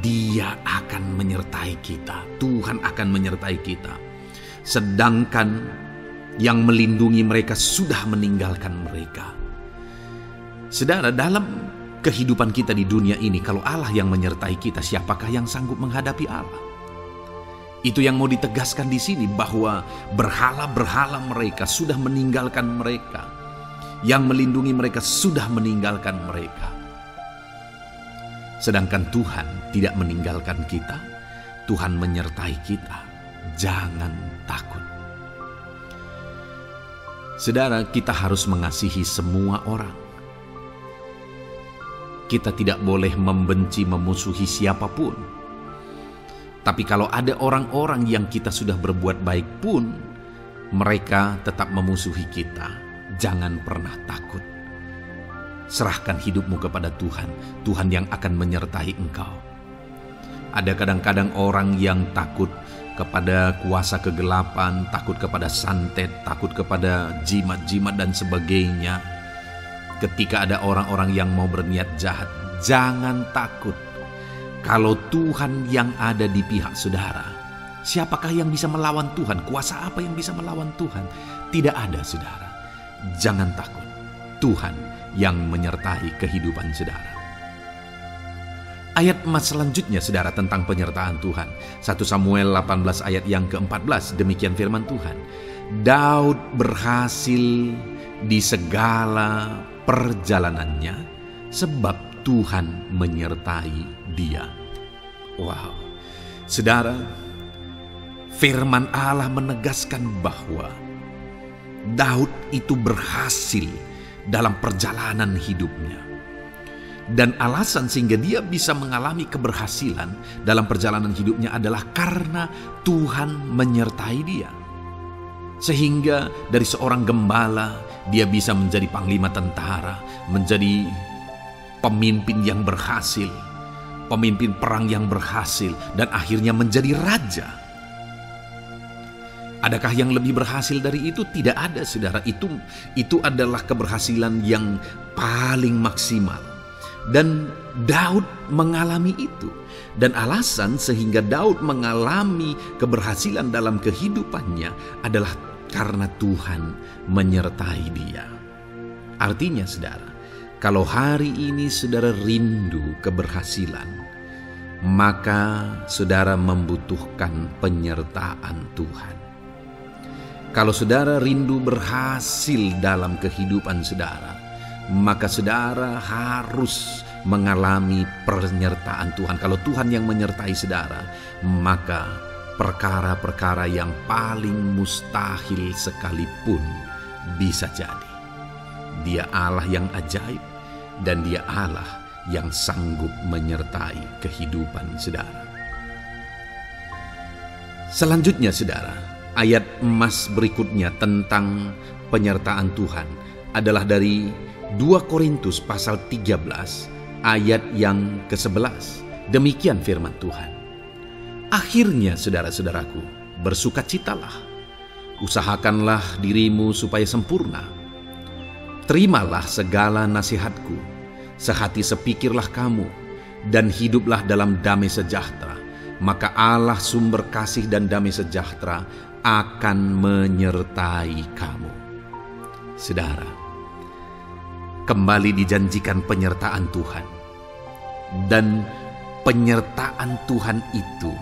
Dia akan menyertai kita. Tuhan akan menyertai kita. Sedangkan yang melindungi mereka sudah meninggalkan mereka. Saudara, dalam kehidupan kita di dunia ini, kalau Allah yang menyertai kita, siapakah yang sanggup menghadapi Allah? Itu yang mau ditegaskan di sini, bahwa berhala-berhala mereka sudah meninggalkan mereka. Yang melindungi mereka sudah meninggalkan mereka. Sedangkan Tuhan tidak meninggalkan kita. Tuhan menyertai kita. Jangan takut. Saudara, kita harus mengasihi semua orang. Kita tidak boleh membenci, memusuhi siapapun. Tapi kalau ada orang-orang yang kita sudah berbuat baik pun, mereka tetap memusuhi kita. Jangan pernah takut. Serahkan hidupmu kepada Tuhan. Tuhan yang akan menyertai engkau. Ada kadang-kadang orang yang takut kepada kuasa kegelapan, takut kepada santet, takut kepada jimat-jimat dan sebagainya. Ketika ada orang-orang yang mau berniat jahat, jangan takut. Kalau Tuhan yang ada di pihak saudara, siapakah yang bisa melawan Tuhan? Kuasa apa yang bisa melawan Tuhan? Tidak ada, saudara. Jangan takut. Tuhan yang menyertai kehidupan saudara. Ayat emas selanjutnya, saudara, tentang penyertaan Tuhan. 1 Samuel 18 ayat yang ke-14, demikian firman Tuhan. Daud berhasil di segala perjalanannya sebab Tuhan menyertai dia. Wow, saudara, firman Allah menegaskan bahwa Daud itu berhasil dalam perjalanan hidupnya. Dan alasan sehingga dia bisa mengalami keberhasilan dalam perjalanan hidupnya adalah karena Tuhan menyertai dia. Sehingga dari seorang gembala, dia bisa menjadi panglima tentara, menjadi pemimpin yang berhasil, pemimpin perang yang berhasil, dan akhirnya menjadi raja. Adakah yang lebih berhasil dari itu? Tidak ada, saudara. Itu adalah keberhasilan yang paling maksimal. Dan Daud mengalami itu. Dan alasan sehingga Daud mengalami keberhasilan dalam kehidupannya adalah karena Tuhan menyertai dia. Artinya, saudara, kalau hari ini saudara rindu keberhasilan, maka saudara membutuhkan penyertaan Tuhan. Kalau saudara rindu berhasil dalam kehidupan saudara, maka saudara harus mengalami penyertaan Tuhan. Kalau Tuhan yang menyertai saudara, maka perkara-perkara yang paling mustahil sekalipun bisa jadi. Dia Allah yang ajaib, dan Dia Allah yang sanggup menyertai kehidupan saudara. Selanjutnya, saudara, ayat emas berikutnya tentang penyertaan Tuhan adalah dari 2 Korintus pasal 13 ayat yang ke-11. Demikian firman Tuhan. Akhirnya, saudara-saudaraku, bersukacitalah. Usahakanlah dirimu supaya sempurna. Terimalah segala nasihatku. Sehati sepikirlah kamu, dan hiduplah dalam damai sejahtera. Maka Allah sumber kasih dan damai sejahtera akan menyertai kamu. Saudara, kembali dijanjikan penyertaan Tuhan. Dan penyertaan Tuhan itu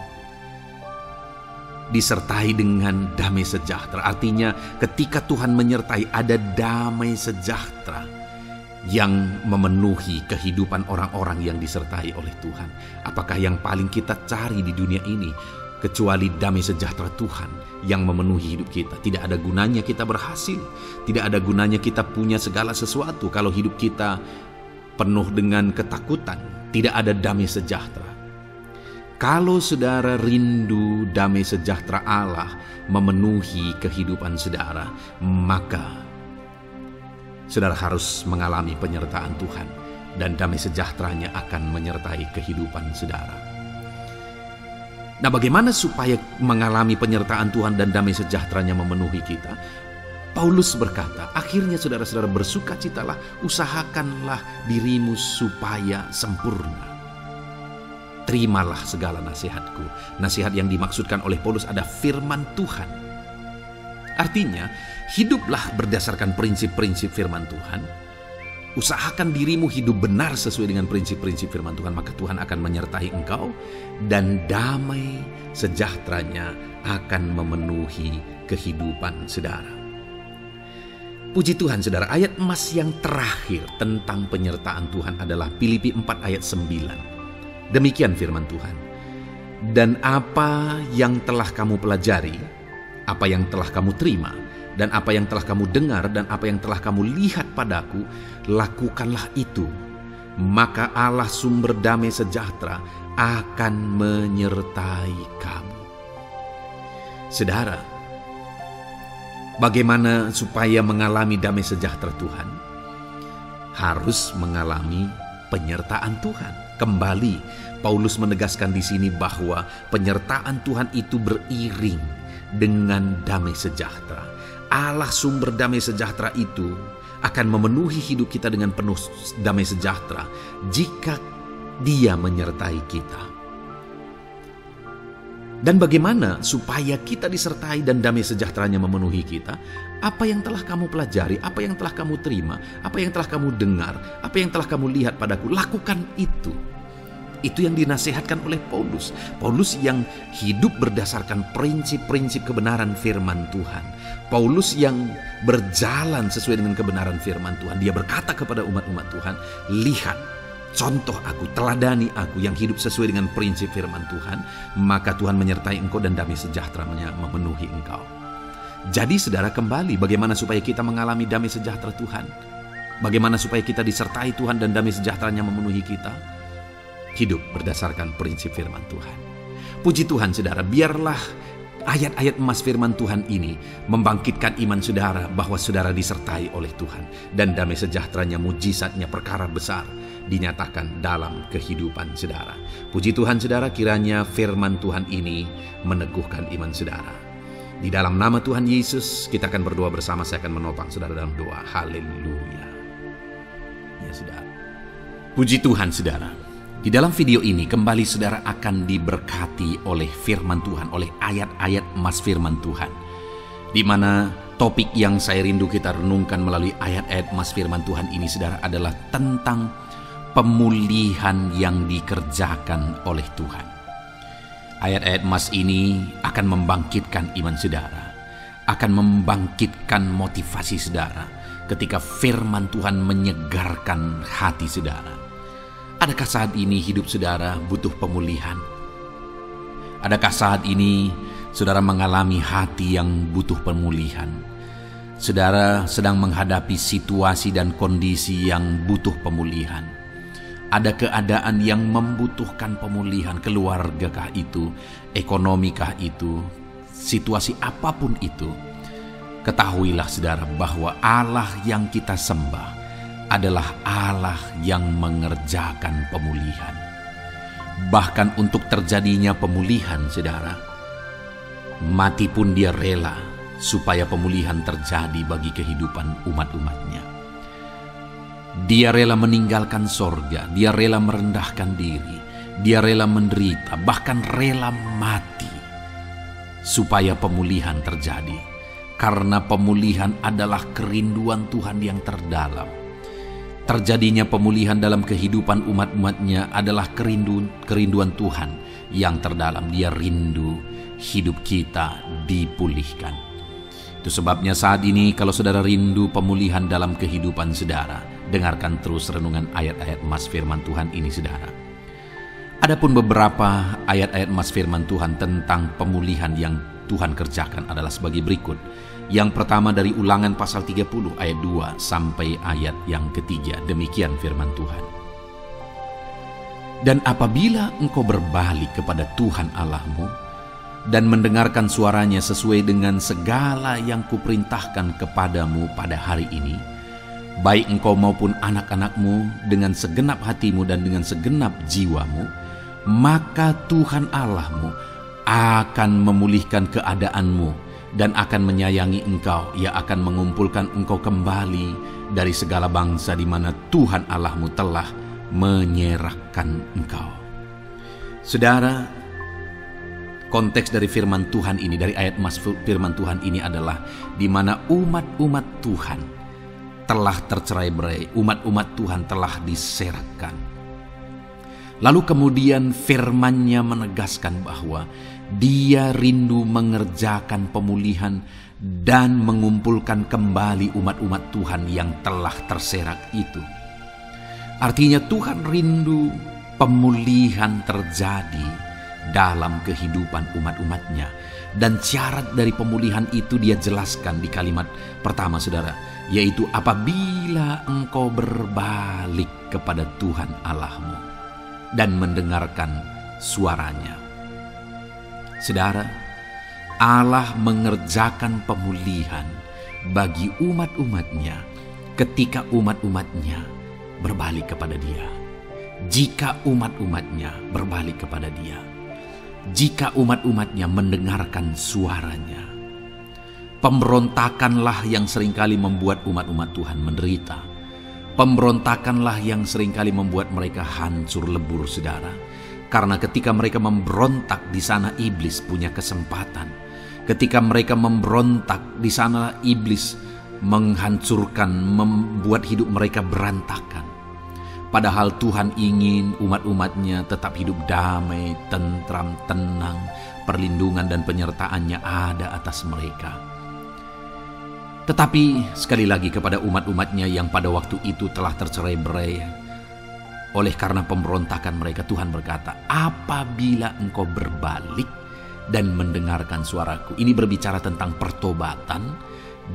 disertai dengan damai sejahtera. Artinya ketika Tuhan menyertai, ada damai sejahtera yang memenuhi kehidupan orang-orang yang disertai oleh Tuhan. Apakah yang paling kita cari di dunia ini? kecuali damai sejahtera Tuhan yang memenuhi hidup kita. Tidak ada gunanya kita berhasil, tidak ada gunanya kita punya segala sesuatu kalau hidup kita penuh dengan ketakutan, tidak ada damai sejahtera. Kalau saudara rindu damai sejahtera Allah memenuhi kehidupan saudara, maka saudara harus mengalami penyertaan Tuhan, dan damai sejahteranya akan menyertai kehidupan saudara. Nah, bagaimana supaya mengalami penyertaan Tuhan dan damai sejahteranya memenuhi kita? Paulus berkata, akhirnya saudara-saudara bersukacitalah, usahakanlah dirimu supaya sempurna. Terimalah segala nasihatku. Nasihat yang dimaksudkan oleh Paulus ada firman Tuhan. Artinya, hiduplah berdasarkan prinsip-prinsip firman Tuhan. Usahakan dirimu hidup benar sesuai dengan prinsip-prinsip firman Tuhan, maka Tuhan akan menyertai engkau dan damai sejahteranya akan memenuhi kehidupan saudara. Puji Tuhan saudara, ayat emas yang terakhir tentang penyertaan Tuhan adalah Filipi 4 ayat 9. Demikian firman Tuhan. Dan apa yang telah kamu pelajari, apa yang telah kamu terima, dan apa yang telah kamu dengar, dan apa yang telah kamu lihat padaku, lakukanlah itu. Maka Allah sumber damai sejahtera akan menyertai kamu. Saudara, bagaimana supaya mengalami damai sejahtera Tuhan? Harus mengalami penyertaan Tuhan. Kembali, Paulus menegaskan di sini bahwa penyertaan Tuhan itu beriring dengan damai sejahtera. Allah sumber damai sejahtera itu akan memenuhi hidup kita dengan penuh damai sejahtera jika Dia menyertai kita. Dan bagaimana supaya kita disertai dan damai sejahteranya memenuhi kita? Apa yang telah kamu pelajari, apa yang telah kamu terima, apa yang telah kamu dengar, apa yang telah kamu lihat padaku, lakukan itu. Itu yang dinasihatkan oleh Paulus. Paulus yang hidup berdasarkan prinsip-prinsip kebenaran firman Tuhan. Paulus yang berjalan sesuai dengan kebenaran firman Tuhan. Dia berkata kepada umat-umat Tuhan, lihat, contoh aku, teladani aku yang hidup sesuai dengan prinsip firman Tuhan, maka Tuhan menyertai engkau dan damai sejahteranya memenuhi engkau. Jadi saudara, kembali bagaimana supaya kita mengalami damai sejahtera Tuhan? Bagaimana supaya kita disertai Tuhan dan damai sejahteranya memenuhi kita? Hidup berdasarkan prinsip firman Tuhan. Puji Tuhan saudara, biarlah ayat-ayat emas firman Tuhan ini membangkitkan iman saudara bahwa saudara disertai oleh Tuhan. Dan damai sejahteranya, mujizatnya, perkara besar dinyatakan dalam kehidupan saudara. Puji Tuhan saudara, kiranya firman Tuhan ini meneguhkan iman saudara. Di dalam nama Tuhan Yesus kita akan berdoa bersama. Saya akan menopang saudara dalam doa. Haleluya. Ya saudara. Puji Tuhan saudara. Di dalam video ini kembali saudara akan diberkati oleh firman Tuhan, oleh ayat-ayat emas firman Tuhan. Di mana topik yang saya rindu kita renungkan melalui ayat-ayat emas firman Tuhan ini saudara adalah tentang pemulihan yang dikerjakan oleh Tuhan. Ayat-ayat emas ini akan membangkitkan iman saudara, akan membangkitkan motivasi saudara ketika firman Tuhan menyegarkan hati saudara. Adakah saat ini hidup saudara butuh pemulihan? Adakah saat ini saudara mengalami hati yang butuh pemulihan? Saudara sedang menghadapi situasi dan kondisi yang butuh pemulihan. Ada keadaan yang membutuhkan pemulihan, keluargakah itu, ekonomikah itu, situasi apapun itu. Ketahuilah saudara bahwa Allah yang kita sembah adalah Allah yang mengerjakan pemulihan. Bahkan untuk terjadinya pemulihan saudara, mati pun Dia rela supaya pemulihan terjadi bagi kehidupan umat-umatnya. Dia rela meninggalkan sorga, Dia rela merendahkan diri, Dia rela menderita, bahkan rela mati supaya pemulihan terjadi. Karena pemulihan adalah kerinduan Tuhan yang terdalam. Terjadinya pemulihan dalam kehidupan umat-umatnya adalah kerinduan Tuhan yang terdalam. Dia rindu hidup kita dipulihkan. Itu sebabnya saat ini kalau saudara rindu pemulihan dalam kehidupan saudara, dengarkan terus renungan ayat-ayat emas firman Tuhan ini saudara. Adapun beberapa ayat-ayat emas firman Tuhan tentang pemulihan yang Tuhan kerjakan adalah sebagai berikut. Yang pertama dari Ulangan pasal 30 ayat 2 sampai ayat yang ketiga. Demikian firman Tuhan. Dan apabila engkau berbalik kepada Tuhan Allahmu dan mendengarkan suaranya sesuai dengan segala yang kuperintahkan kepadamu pada hari ini, baik engkau maupun anak-anakmu dengan segenap hatimu dan dengan segenap jiwamu, maka Tuhan Allahmu akan memulihkan keadaanmu dan akan menyayangi engkau. Ia akan mengumpulkan engkau kembali dari segala bangsa di mana Tuhan Allahmu telah menyerahkan engkau. Saudara, konteks dari firman Tuhan ini, dari ayat emas firman Tuhan ini adalah di mana umat-umat Tuhan telah tercerai-berai, umat-umat Tuhan telah diserakkan. Lalu kemudian firman-Nya menegaskan bahwa Dia rindu mengerjakan pemulihan dan mengumpulkan kembali umat-umat Tuhan yang telah terserak itu. Artinya Tuhan rindu pemulihan terjadi dalam kehidupan umat-umatnya. Dan syarat dari pemulihan itu Dia jelaskan di kalimat pertama, saudara, yaitu apabila engkau berbalik kepada Tuhan Allahmu dan mendengarkan suaranya. Saudara, Allah mengerjakan pemulihan bagi umat-umatnya ketika umat-umatnya berbalik kepada Dia. Jika umat-umatnya berbalik kepada Dia, jika umat-umatnya mendengarkan suaranya. Pemberontakanlah yang seringkali membuat umat-umat Tuhan menderita. Pemberontakanlah yang seringkali membuat mereka hancur lebur, saudara. Karena ketika mereka memberontak, di sana iblis punya kesempatan. Ketika mereka memberontak, di sana iblis menghancurkan, membuat hidup mereka berantakan. Padahal Tuhan ingin umat-umatnya tetap hidup damai, tentram, tenang, perlindungan dan penyertaan-Nya ada atas mereka. Tetapi sekali lagi kepada umat-umatnya yang pada waktu itu telah tercerai-berai oleh karena pemberontakan mereka, Tuhan berkata, apabila engkau berbalik dan mendengarkan suaraku. Ini berbicara tentang pertobatan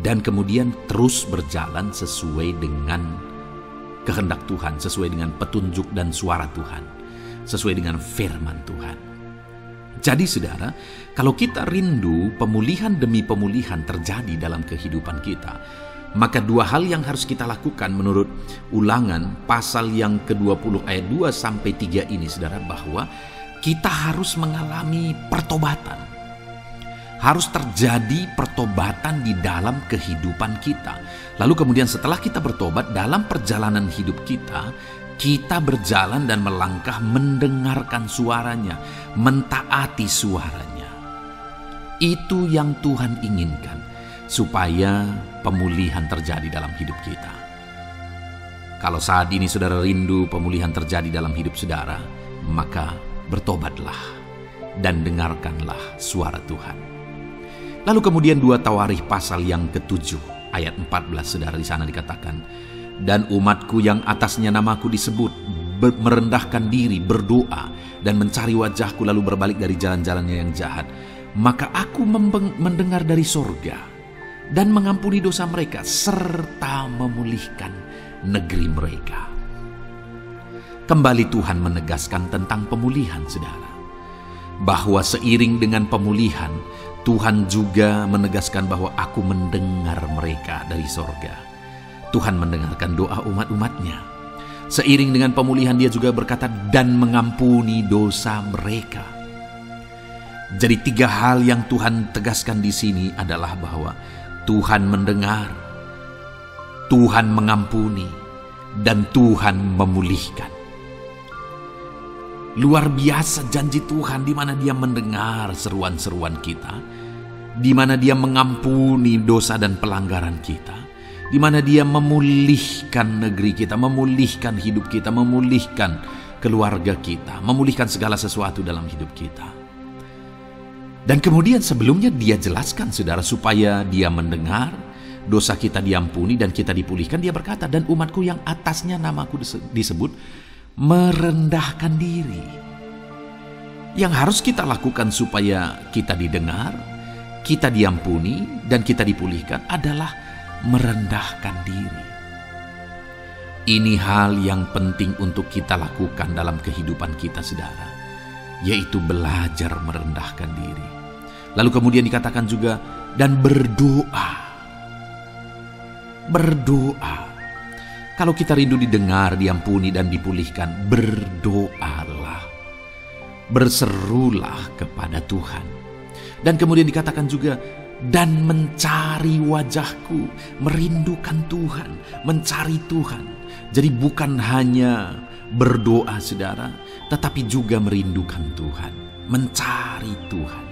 dan kemudian terus berjalan sesuai dengan kehendak Tuhan, sesuai dengan petunjuk dan suara Tuhan, sesuai dengan firman Tuhan. Jadi saudara, kalau kita rindu pemulihan demi pemulihan terjadi dalam kehidupan kita, maka dua hal yang harus kita lakukan menurut Ulangan pasal yang ke-20 ayat 2 sampai 3 ini, saudara, bahwa kita harus mengalami pertobatan. Harus terjadi pertobatan di dalam kehidupan kita. Lalu kemudian setelah kita bertobat, dalam perjalanan hidup kita, kita berjalan dan melangkah mendengarkan suaranya, mentaati suaranya. Itu yang Tuhan inginkan, supaya pemulihan terjadi dalam hidup kita. Kalau saat ini saudara rindu pemulihan terjadi dalam hidup saudara, maka bertobatlah dan dengarkanlah suara Tuhan. Lalu kemudian 2 Tawarikh pasal yang ke-7 ayat 14, saudara, di sana dikatakan, dan umatku yang atasnya namaku disebut merendahkan diri, berdoa dan mencari wajahku lalu berbalik dari jalan-jalannya yang jahat, maka aku mendengar dari sorga dan mengampuni dosa mereka serta memulihkan negeri mereka. Kembali Tuhan menegaskan tentang pemulihan, saudara, bahwa seiring dengan pemulihan Tuhan juga menegaskan bahwa aku mendengar mereka dari sorga. Tuhan mendengarkan doa umat-umatnya. Seiring dengan pemulihan Dia juga berkata dan mengampuni dosa mereka. Jadi 3 hal yang Tuhan tegaskan di sini adalah bahwa Tuhan mendengar, Tuhan mengampuni, dan Tuhan memulihkan. Luar biasa janji Tuhan, di mana Dia mendengar seruan-seruan kita, di mana Dia mengampuni dosa dan pelanggaran kita, di mana Dia memulihkan negeri kita, memulihkan hidup kita, memulihkan keluarga kita, memulihkan segala sesuatu dalam hidup kita. Dan kemudian sebelumnya Dia jelaskan, saudara, supaya Dia mendengar, dosa kita diampuni dan kita dipulihkan. Dia berkata, dan umatku yang atasnya namaku disebut merendahkan diri. Yang harus kita lakukan supaya kita didengar, kita diampuni, dan kita dipulihkan adalah merendahkan diri. Ini hal yang penting untuk kita lakukan dalam kehidupan kita, saudara, yaitu belajar merendahkan diri. Lalu kemudian dikatakan juga, dan berdoa. Berdoa. Kalau kita rindu didengar, diampuni, dan dipulihkan, berdoalah. Berserulah kepada Tuhan. Dan kemudian dikatakan juga, dan mencari wajahku, merindukan Tuhan, mencari Tuhan. Jadi bukan hanya berdoa, saudara, tetapi juga merindukan Tuhan, mencari Tuhan.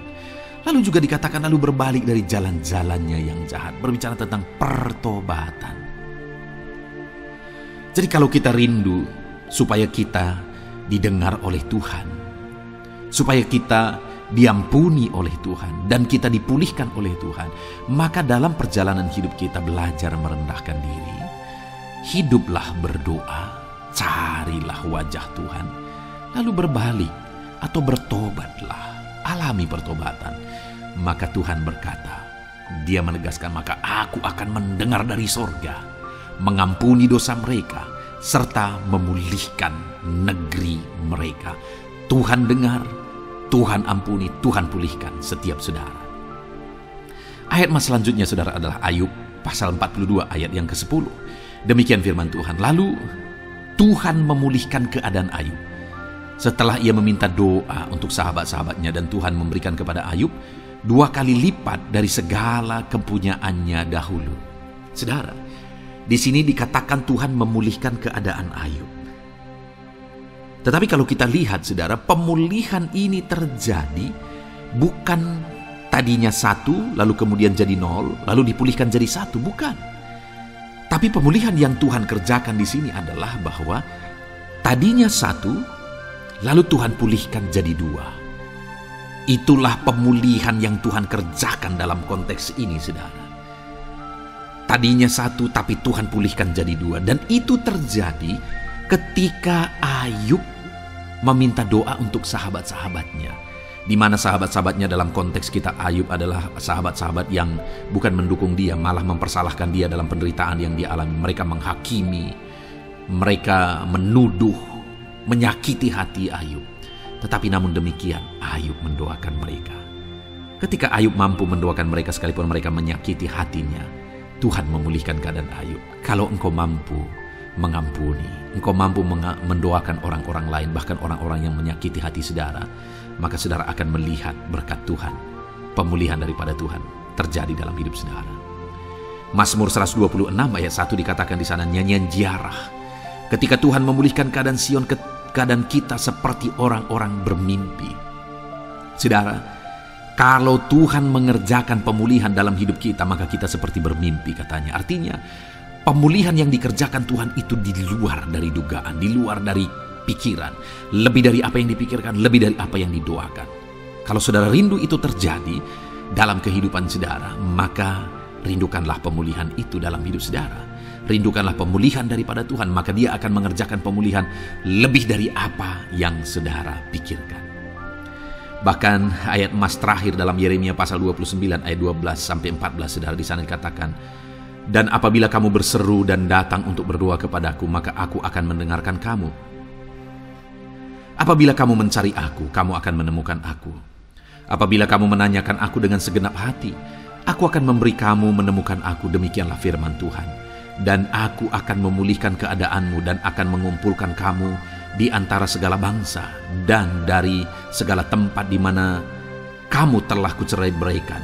Lalu juga dikatakan, lalu berbalik dari jalan-jalannya yang jahat. Berbicara tentang pertobatan. Jadi kalau kita rindu supaya kita didengar oleh Tuhan, supaya kita diampuni oleh Tuhan, dan kita dipulihkan oleh Tuhan, maka dalam perjalanan hidup kita belajar merendahkan diri. Hiduplah berdoa, carilah wajah Tuhan, lalu berbalik atau bertobatlah, alami pertobatan. Maka Tuhan berkata, Dia menegaskan, maka aku akan mendengar dari sorga, mengampuni dosa mereka, serta memulihkan negeri mereka. Tuhan dengar, Tuhan ampuni, Tuhan pulihkan setiap saudara. Ayat mas selanjutnya, saudara, adalah Ayub pasal 42 ayat yang ke-10. Demikian firman Tuhan. Lalu Tuhan memulihkan keadaan Ayub. Setelah ia meminta doa untuk sahabat-sahabatnya, dan Tuhan memberikan kepada Ayub 2 kali lipat dari segala kepunyaannya dahulu. Saudara, di sini dikatakan Tuhan memulihkan keadaan Ayub. Tetapi kalau kita lihat, saudara, pemulihan ini terjadi bukan tadinya 1, lalu kemudian jadi 0, lalu dipulihkan jadi 1, bukan. Tapi pemulihan yang Tuhan kerjakan di sini adalah bahwa tadinya 1, lalu Tuhan pulihkan jadi 2. Itulah pemulihan yang Tuhan kerjakan dalam konteks ini, saudara. Tadinya 1, tapi Tuhan pulihkan jadi 2. Dan itu terjadi ketika Ayub meminta doa untuk sahabat-sahabatnya. Di mana sahabat-sahabatnya dalam konteks kita Ayub adalah sahabat-sahabat yang bukan mendukung dia, malah mempersalahkan dia dalam penderitaan yang dia alami. Mereka menghakimi, mereka menuduh, menyakiti hati Ayub. Tetapi namun demikian, Ayub mendoakan mereka. Ketika Ayub mampu mendoakan mereka sekalipun mereka menyakiti hatinya, Tuhan memulihkan keadaan Ayub. Kalau engkau mampu mengampuni, engkau mampu mendoakan orang-orang lain, bahkan orang-orang yang menyakiti hati saudara, maka saudara akan melihat berkat Tuhan, pemulihan daripada Tuhan terjadi dalam hidup saudara. Mazmur 126 ayat 1 dikatakan di sana, nyanyian ziarah. Ketika Tuhan memulihkan keadaan Sion, keadaan kita seperti orang-orang bermimpi. Saudara, kalau Tuhan mengerjakan pemulihan dalam hidup kita, maka kita seperti bermimpi, katanya. Artinya, pemulihan yang dikerjakan Tuhan itu di luar dari dugaan, di luar dari pikiran, lebih dari apa yang dipikirkan, lebih dari apa yang didoakan. Kalau saudara rindu itu terjadi dalam kehidupan saudara, maka rindukanlah pemulihan itu dalam hidup saudara. Rindukanlah pemulihan daripada Tuhan, maka Dia akan mengerjakan pemulihan lebih dari apa yang saudara pikirkan. Bahkan ayat emas terakhir dalam Yeremia pasal 29 ayat 12 sampai 14, saudara, di sana dikatakan, dan apabila kamu berseru dan datang untuk berdoa kepadaku, maka aku akan mendengarkan kamu. Apabila kamu mencari aku, kamu akan menemukan aku. Apabila kamu menanyakan aku dengan segenap hati, aku akan memberi kamu menemukan aku, demikianlah firman Tuhan. Dan aku akan memulihkan keadaanmu dan akan mengumpulkan kamu di antara segala bangsa dan dari segala tempat di mana kamu telah kucerai-beraikan.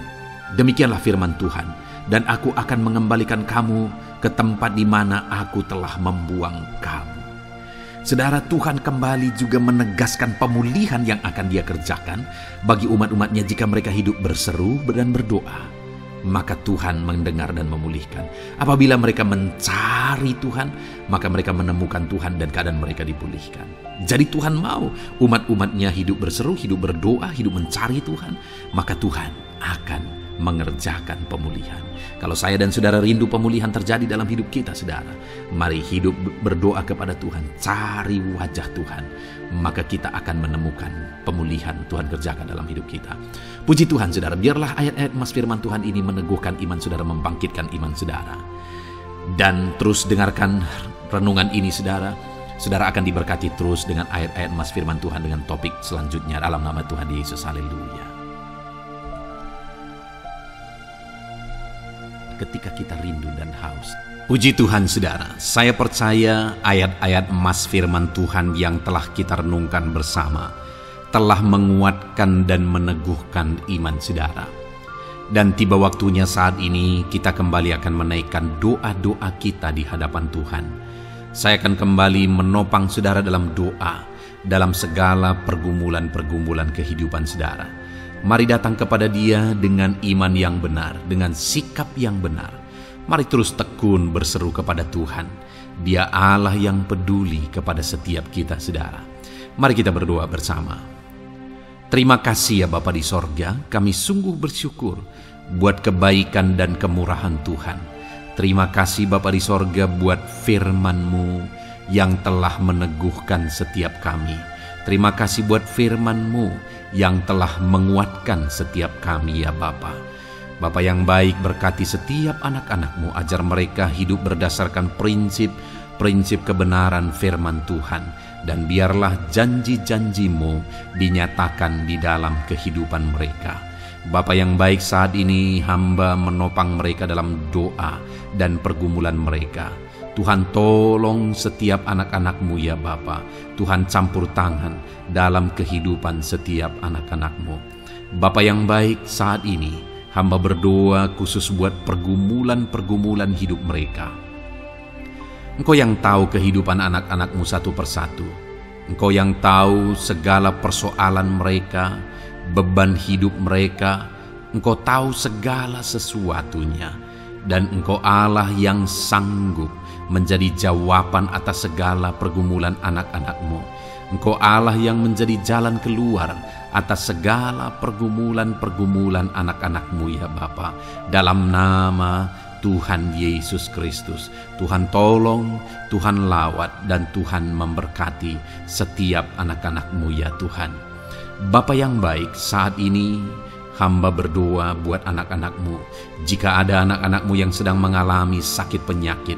Demikianlah firman Tuhan. Dan aku akan mengembalikan kamu ke tempat di mana aku telah membuang kamu. Saudara, Tuhan kembali juga menegaskan pemulihan yang akan Dia kerjakan bagi umat-umatnya jika mereka hidup berseru dan berdoa. Maka Tuhan mendengar dan memulihkan. Apabila mereka mencari Tuhan, maka mereka menemukan Tuhan dan keadaan mereka dipulihkan. Jadi Tuhan mau umat-umatnya hidup berseru, hidup berdoa, hidup mencari Tuhan, maka Tuhan akan mengerjakan pemulihan. Kalau saya dan saudara rindu pemulihan terjadi dalam hidup kita, saudara, mari hidup berdoa kepada Tuhan, cari wajah Tuhan, maka kita akan menemukan pemulihan Tuhan kerjakan dalam hidup kita. Puji Tuhan, saudara, biarlah ayat-ayat emas firman Tuhan ini meneguhkan iman saudara, membangkitkan iman saudara. Dan terus dengarkan renungan ini, saudara. Saudara akan diberkati terus dengan ayat-ayat emas firman Tuhan dengan topik selanjutnya dalam nama Tuhan Yesus. Haleluya. Ketika kita rindu dan haus. Puji Tuhan, saudara. Saya percaya ayat-ayat emas firman Tuhan yang telah kita renungkan bersama telah menguatkan dan meneguhkan iman saudara. Dan tiba waktunya saat ini kita kembali akan menaikkan doa-doa kita di hadapan Tuhan. Saya akan kembali menopang saudara dalam doa, dalam segala pergumulan-pergumulan kehidupan saudara. Mari datang kepada Dia dengan iman yang benar, dengan sikap yang benar. Mari terus tekun berseru kepada Tuhan. Dia Allah yang peduli kepada setiap kita, saudara. Mari kita berdoa bersama. Terima kasih ya Bapa di sorga, kami sungguh bersyukur buat kebaikan dan kemurahan Tuhan. Terima kasih Bapa di sorga buat firman-Mu yang telah meneguhkan setiap kami. Terima kasih buat firman-Mu yang telah menguatkan setiap kami ya Bapa. Bapa yang baik, berkati setiap anak-anak-Mu, ajar mereka hidup berdasarkan prinsip kebenaran firman Tuhan. Dan biarlah janji-janji-Mu dinyatakan di dalam kehidupan mereka. Bapa yang baik, saat ini hamba menopang mereka dalam doa dan pergumulan mereka. Tuhan tolong setiap anak-anak-Mu ya Bapa. Tuhan campur tangan dalam kehidupan setiap anak-anak-Mu. Bapa yang baik, saat ini hamba berdoa khusus buat pergumulan-pergumulan hidup mereka. Engkau yang tahu kehidupan anak-anak-Mu satu persatu. Engkau yang tahu segala persoalan mereka, beban hidup mereka. Engkau tahu segala sesuatunya. Dan Engkau Allah yang sanggup menjadi jawaban atas segala pergumulan anak-anak-Mu. Engkau Allah yang menjadi jalan keluar atas segala pergumulan-pergumulan anak-anak-Mu ya Bapa. Dalam nama Tuhan Yesus Kristus, Tuhan tolong, Tuhan lawat, dan Tuhan memberkati setiap anak-anak-Mu ya Tuhan. Bapa yang baik, saat ini hamba berdoa buat anak-anak-Mu. Jika ada anak-anak-Mu yang sedang mengalami sakit penyakit,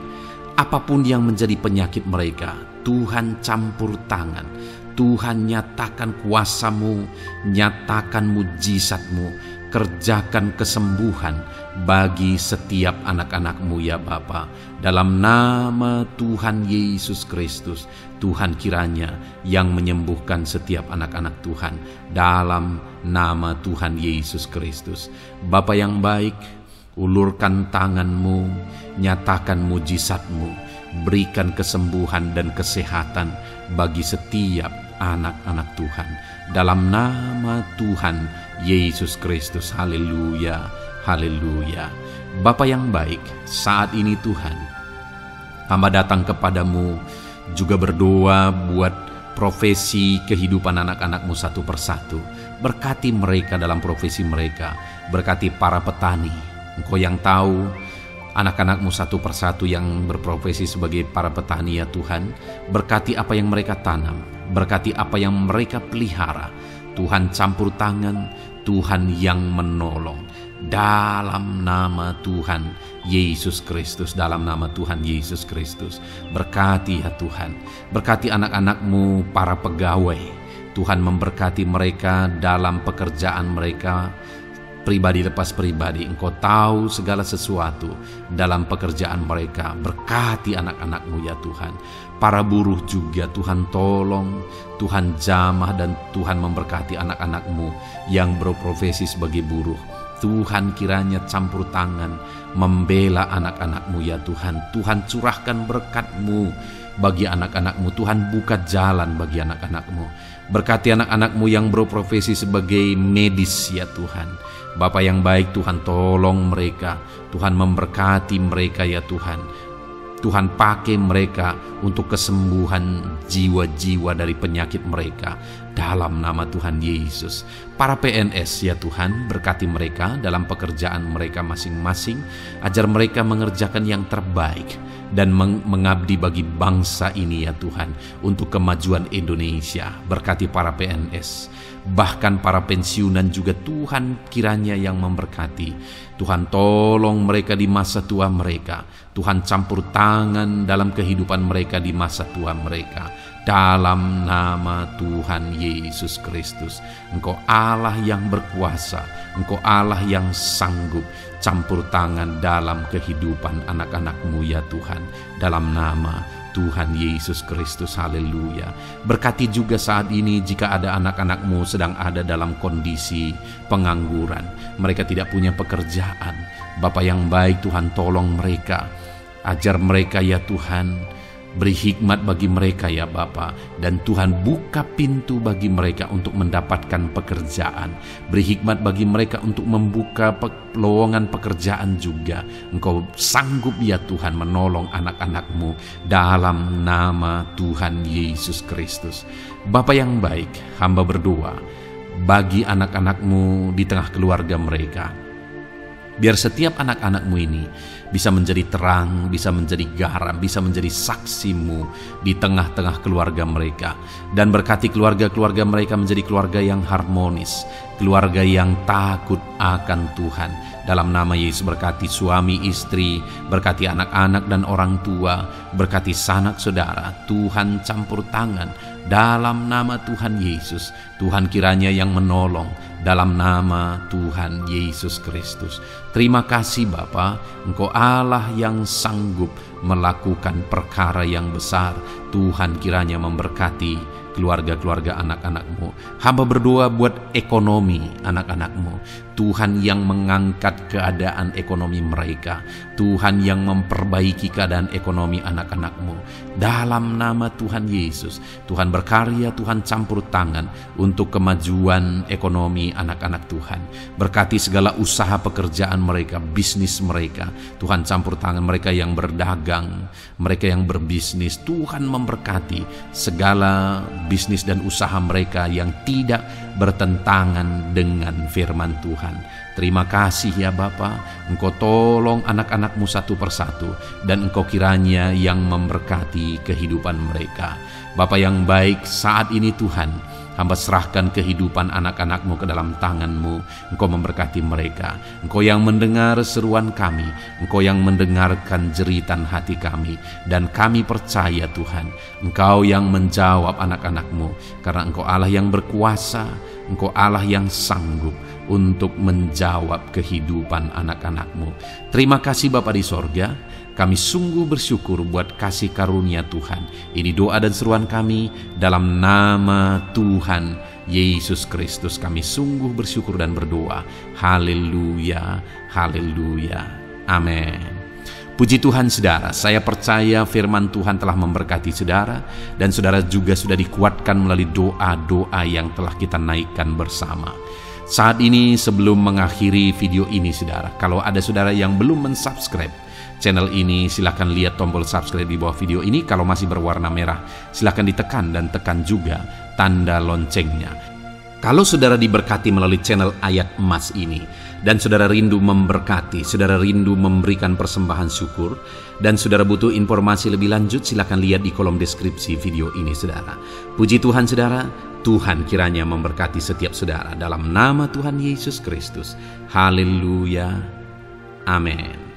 apapun yang menjadi penyakit mereka, Tuhan campur tangan. Tuhan nyatakan kuasa-Mu, nyatakan mujizat-Mu, kerjakan kesembuhan bagi setiap anak-anak-Mu ya Bapa. Dalam nama Tuhan Yesus Kristus, Tuhan kiranya yang menyembuhkan setiap anak-anak Tuhan. Dalam nama Tuhan Yesus Kristus. Bapa yang baik, ulurkan tangan-Mu, nyatakan mujizat-Mu, berikan kesembuhan dan kesehatan bagi setiap anak-anak Tuhan. Dalam nama Tuhan Yesus Kristus. Haleluya, haleluya. Bapa yang baik, saat ini Tuhan, hamba datang kepadamu juga berdoa buat profesi kehidupan anak-anak-Mu satu persatu. Berkati mereka dalam profesi mereka. Berkati para petani. Engkau yang tahu anak-anak-Mu satu persatu yang berprofesi sebagai para petani ya Tuhan. Berkati apa yang mereka tanam, berkati apa yang mereka pelihara. Tuhan campur tangan, Tuhan yang menolong. Dalam nama Tuhan Yesus Kristus, dalam nama Tuhan Yesus Kristus. Berkati ya Tuhan, berkati anak-anak-Mu para pegawai. Tuhan memberkati mereka dalam pekerjaan mereka, pribadi lepas pribadi. Engkau tahu segala sesuatu dalam pekerjaan mereka. Berkati anak-anak-Mu ya Tuhan. Para buruh juga Tuhan tolong, Tuhan jamah, dan Tuhan memberkati anak-anak-Mu yang berprofesi sebagai buruh. Tuhan kiranya campur tangan membela anak-anak-Mu ya Tuhan. Tuhan curahkan berkat-Mu bagi anak-anak-Mu. Tuhan buka jalan bagi anak-anak-Mu. Berkati anak-anak-Mu yang berprofesi sebagai medis ya Tuhan. Bapa yang baik, Tuhan tolong mereka. Tuhan memberkati mereka ya Tuhan. Tuhan pakai mereka untuk kesembuhan jiwa-jiwa dari penyakit mereka dalam nama Tuhan Yesus. Para PNS ya Tuhan, berkati mereka dalam pekerjaan mereka masing-masing, ajar mereka mengerjakan yang terbaik dan mengabdi bagi bangsa ini ya Tuhan, untuk kemajuan Indonesia. Berkati para PNS, bahkan para pensiunan juga Tuhan kiranya yang memberkati. Tuhan tolong mereka di masa tua mereka. Tuhan campur tangan dalam kehidupan mereka di masa tua mereka. Dalam nama Tuhan Yesus Kristus. Engkau Allah yang berkuasa, Engkau Allah yang sanggup. Campur tangan dalam kehidupan anak-anak-Mu ya Tuhan. Dalam nama Tuhan Yesus Kristus, haleluya. Berkati juga saat ini jika ada anak-anak-Mu sedang ada dalam kondisi pengangguran, mereka tidak punya pekerjaan. Bapa yang baik, Tuhan tolong mereka, ajar mereka ya Tuhan, beri hikmat bagi mereka ya Bapa, dan Tuhan buka pintu bagi mereka untuk mendapatkan pekerjaan. Beri hikmat bagi mereka untuk membuka lowongan pekerjaan juga. Engkau sanggup ya Tuhan menolong anak-anak-Mu dalam nama Tuhan Yesus Kristus. Bapa yang baik, hamba berdoa bagi anak-anak-Mu di tengah keluarga mereka. Biar setiap anak-anak-Mu ini bisa menjadi terang, bisa menjadi garam, bisa menjadi saksi-Mu di tengah-tengah keluarga mereka. Dan berkati keluarga-keluarga mereka menjadi keluarga yang harmonis, keluarga yang takut akan Tuhan. Dalam nama Yesus, berkati suami istri, berkati anak-anak dan orang tua, berkati sanak saudara. Tuhan campur tangan dalam nama Tuhan Yesus. Tuhan kiranya yang menolong dalam nama Tuhan Yesus Kristus. Terima kasih Bapa, Engkau Allah yang sanggup melakukan perkara yang besar. Tuhan kiranya memberkati keluarga-keluarga anak-anak-Mu. Hamba berdoa buat ekonomi anak-anak-Mu. Tuhan yang mengangkat keadaan ekonomi mereka. Tuhan yang memperbaiki keadaan ekonomi anak-anak-Mu. Dalam nama Tuhan Yesus, Tuhan berkarya, Tuhan campur tangan untuk kemajuan ekonomi anak-anak Tuhan. Berkati segala usaha pekerjaan mereka, bisnis mereka. Tuhan campur tangan mereka yang berdagang, mereka yang berbisnis. Tuhan memberkati segala bisnis dan usaha mereka yang tidak bertentangan dengan firman Tuhan. Terima kasih ya Bapa, Engkau tolong anak-anak-Mu satu persatu, dan Engkau kiranya yang memberkati kehidupan mereka. Bapa yang baik, saat ini Tuhan, hamba serahkan kehidupan anak-anak-Mu ke dalam tangan-Mu. Engkau memberkati mereka. Engkau yang mendengar seruan kami, Engkau yang mendengarkan jeritan hati kami, dan kami percaya Tuhan, Engkau yang menjawab anak-anak-Mu, karena Engkau Allah yang berkuasa, Engkau Allah yang sanggup untuk menjawab kehidupan anak-anak-Mu. Terima kasih Bapa di sorga. Kami sungguh bersyukur buat kasih karunia Tuhan. Ini doa dan seruan kami dalam nama Tuhan Yesus Kristus. Kami sungguh bersyukur dan berdoa. Haleluya, haleluya, amin. Puji Tuhan saudara, saya percaya firman Tuhan telah memberkati saudara, dan saudara juga sudah dikuatkan melalui doa-doa yang telah kita naikkan bersama. Saat ini sebelum mengakhiri video ini saudara, kalau ada saudara yang belum mensubscribe channel ini, silakan lihat tombol subscribe di bawah video ini. Kalau masih berwarna merah, silakan ditekan dan tekan juga tanda loncengnya. Kalau saudara diberkati melalui channel Ayat Emas ini, dan saudara rindu memberkati, saudara rindu memberikan persembahan syukur, dan saudara butuh informasi lebih lanjut, silakan lihat di kolom deskripsi video ini saudara. Puji Tuhan saudara, Tuhan kiranya memberkati setiap saudara dalam nama Tuhan Yesus Kristus. Haleluya, amin.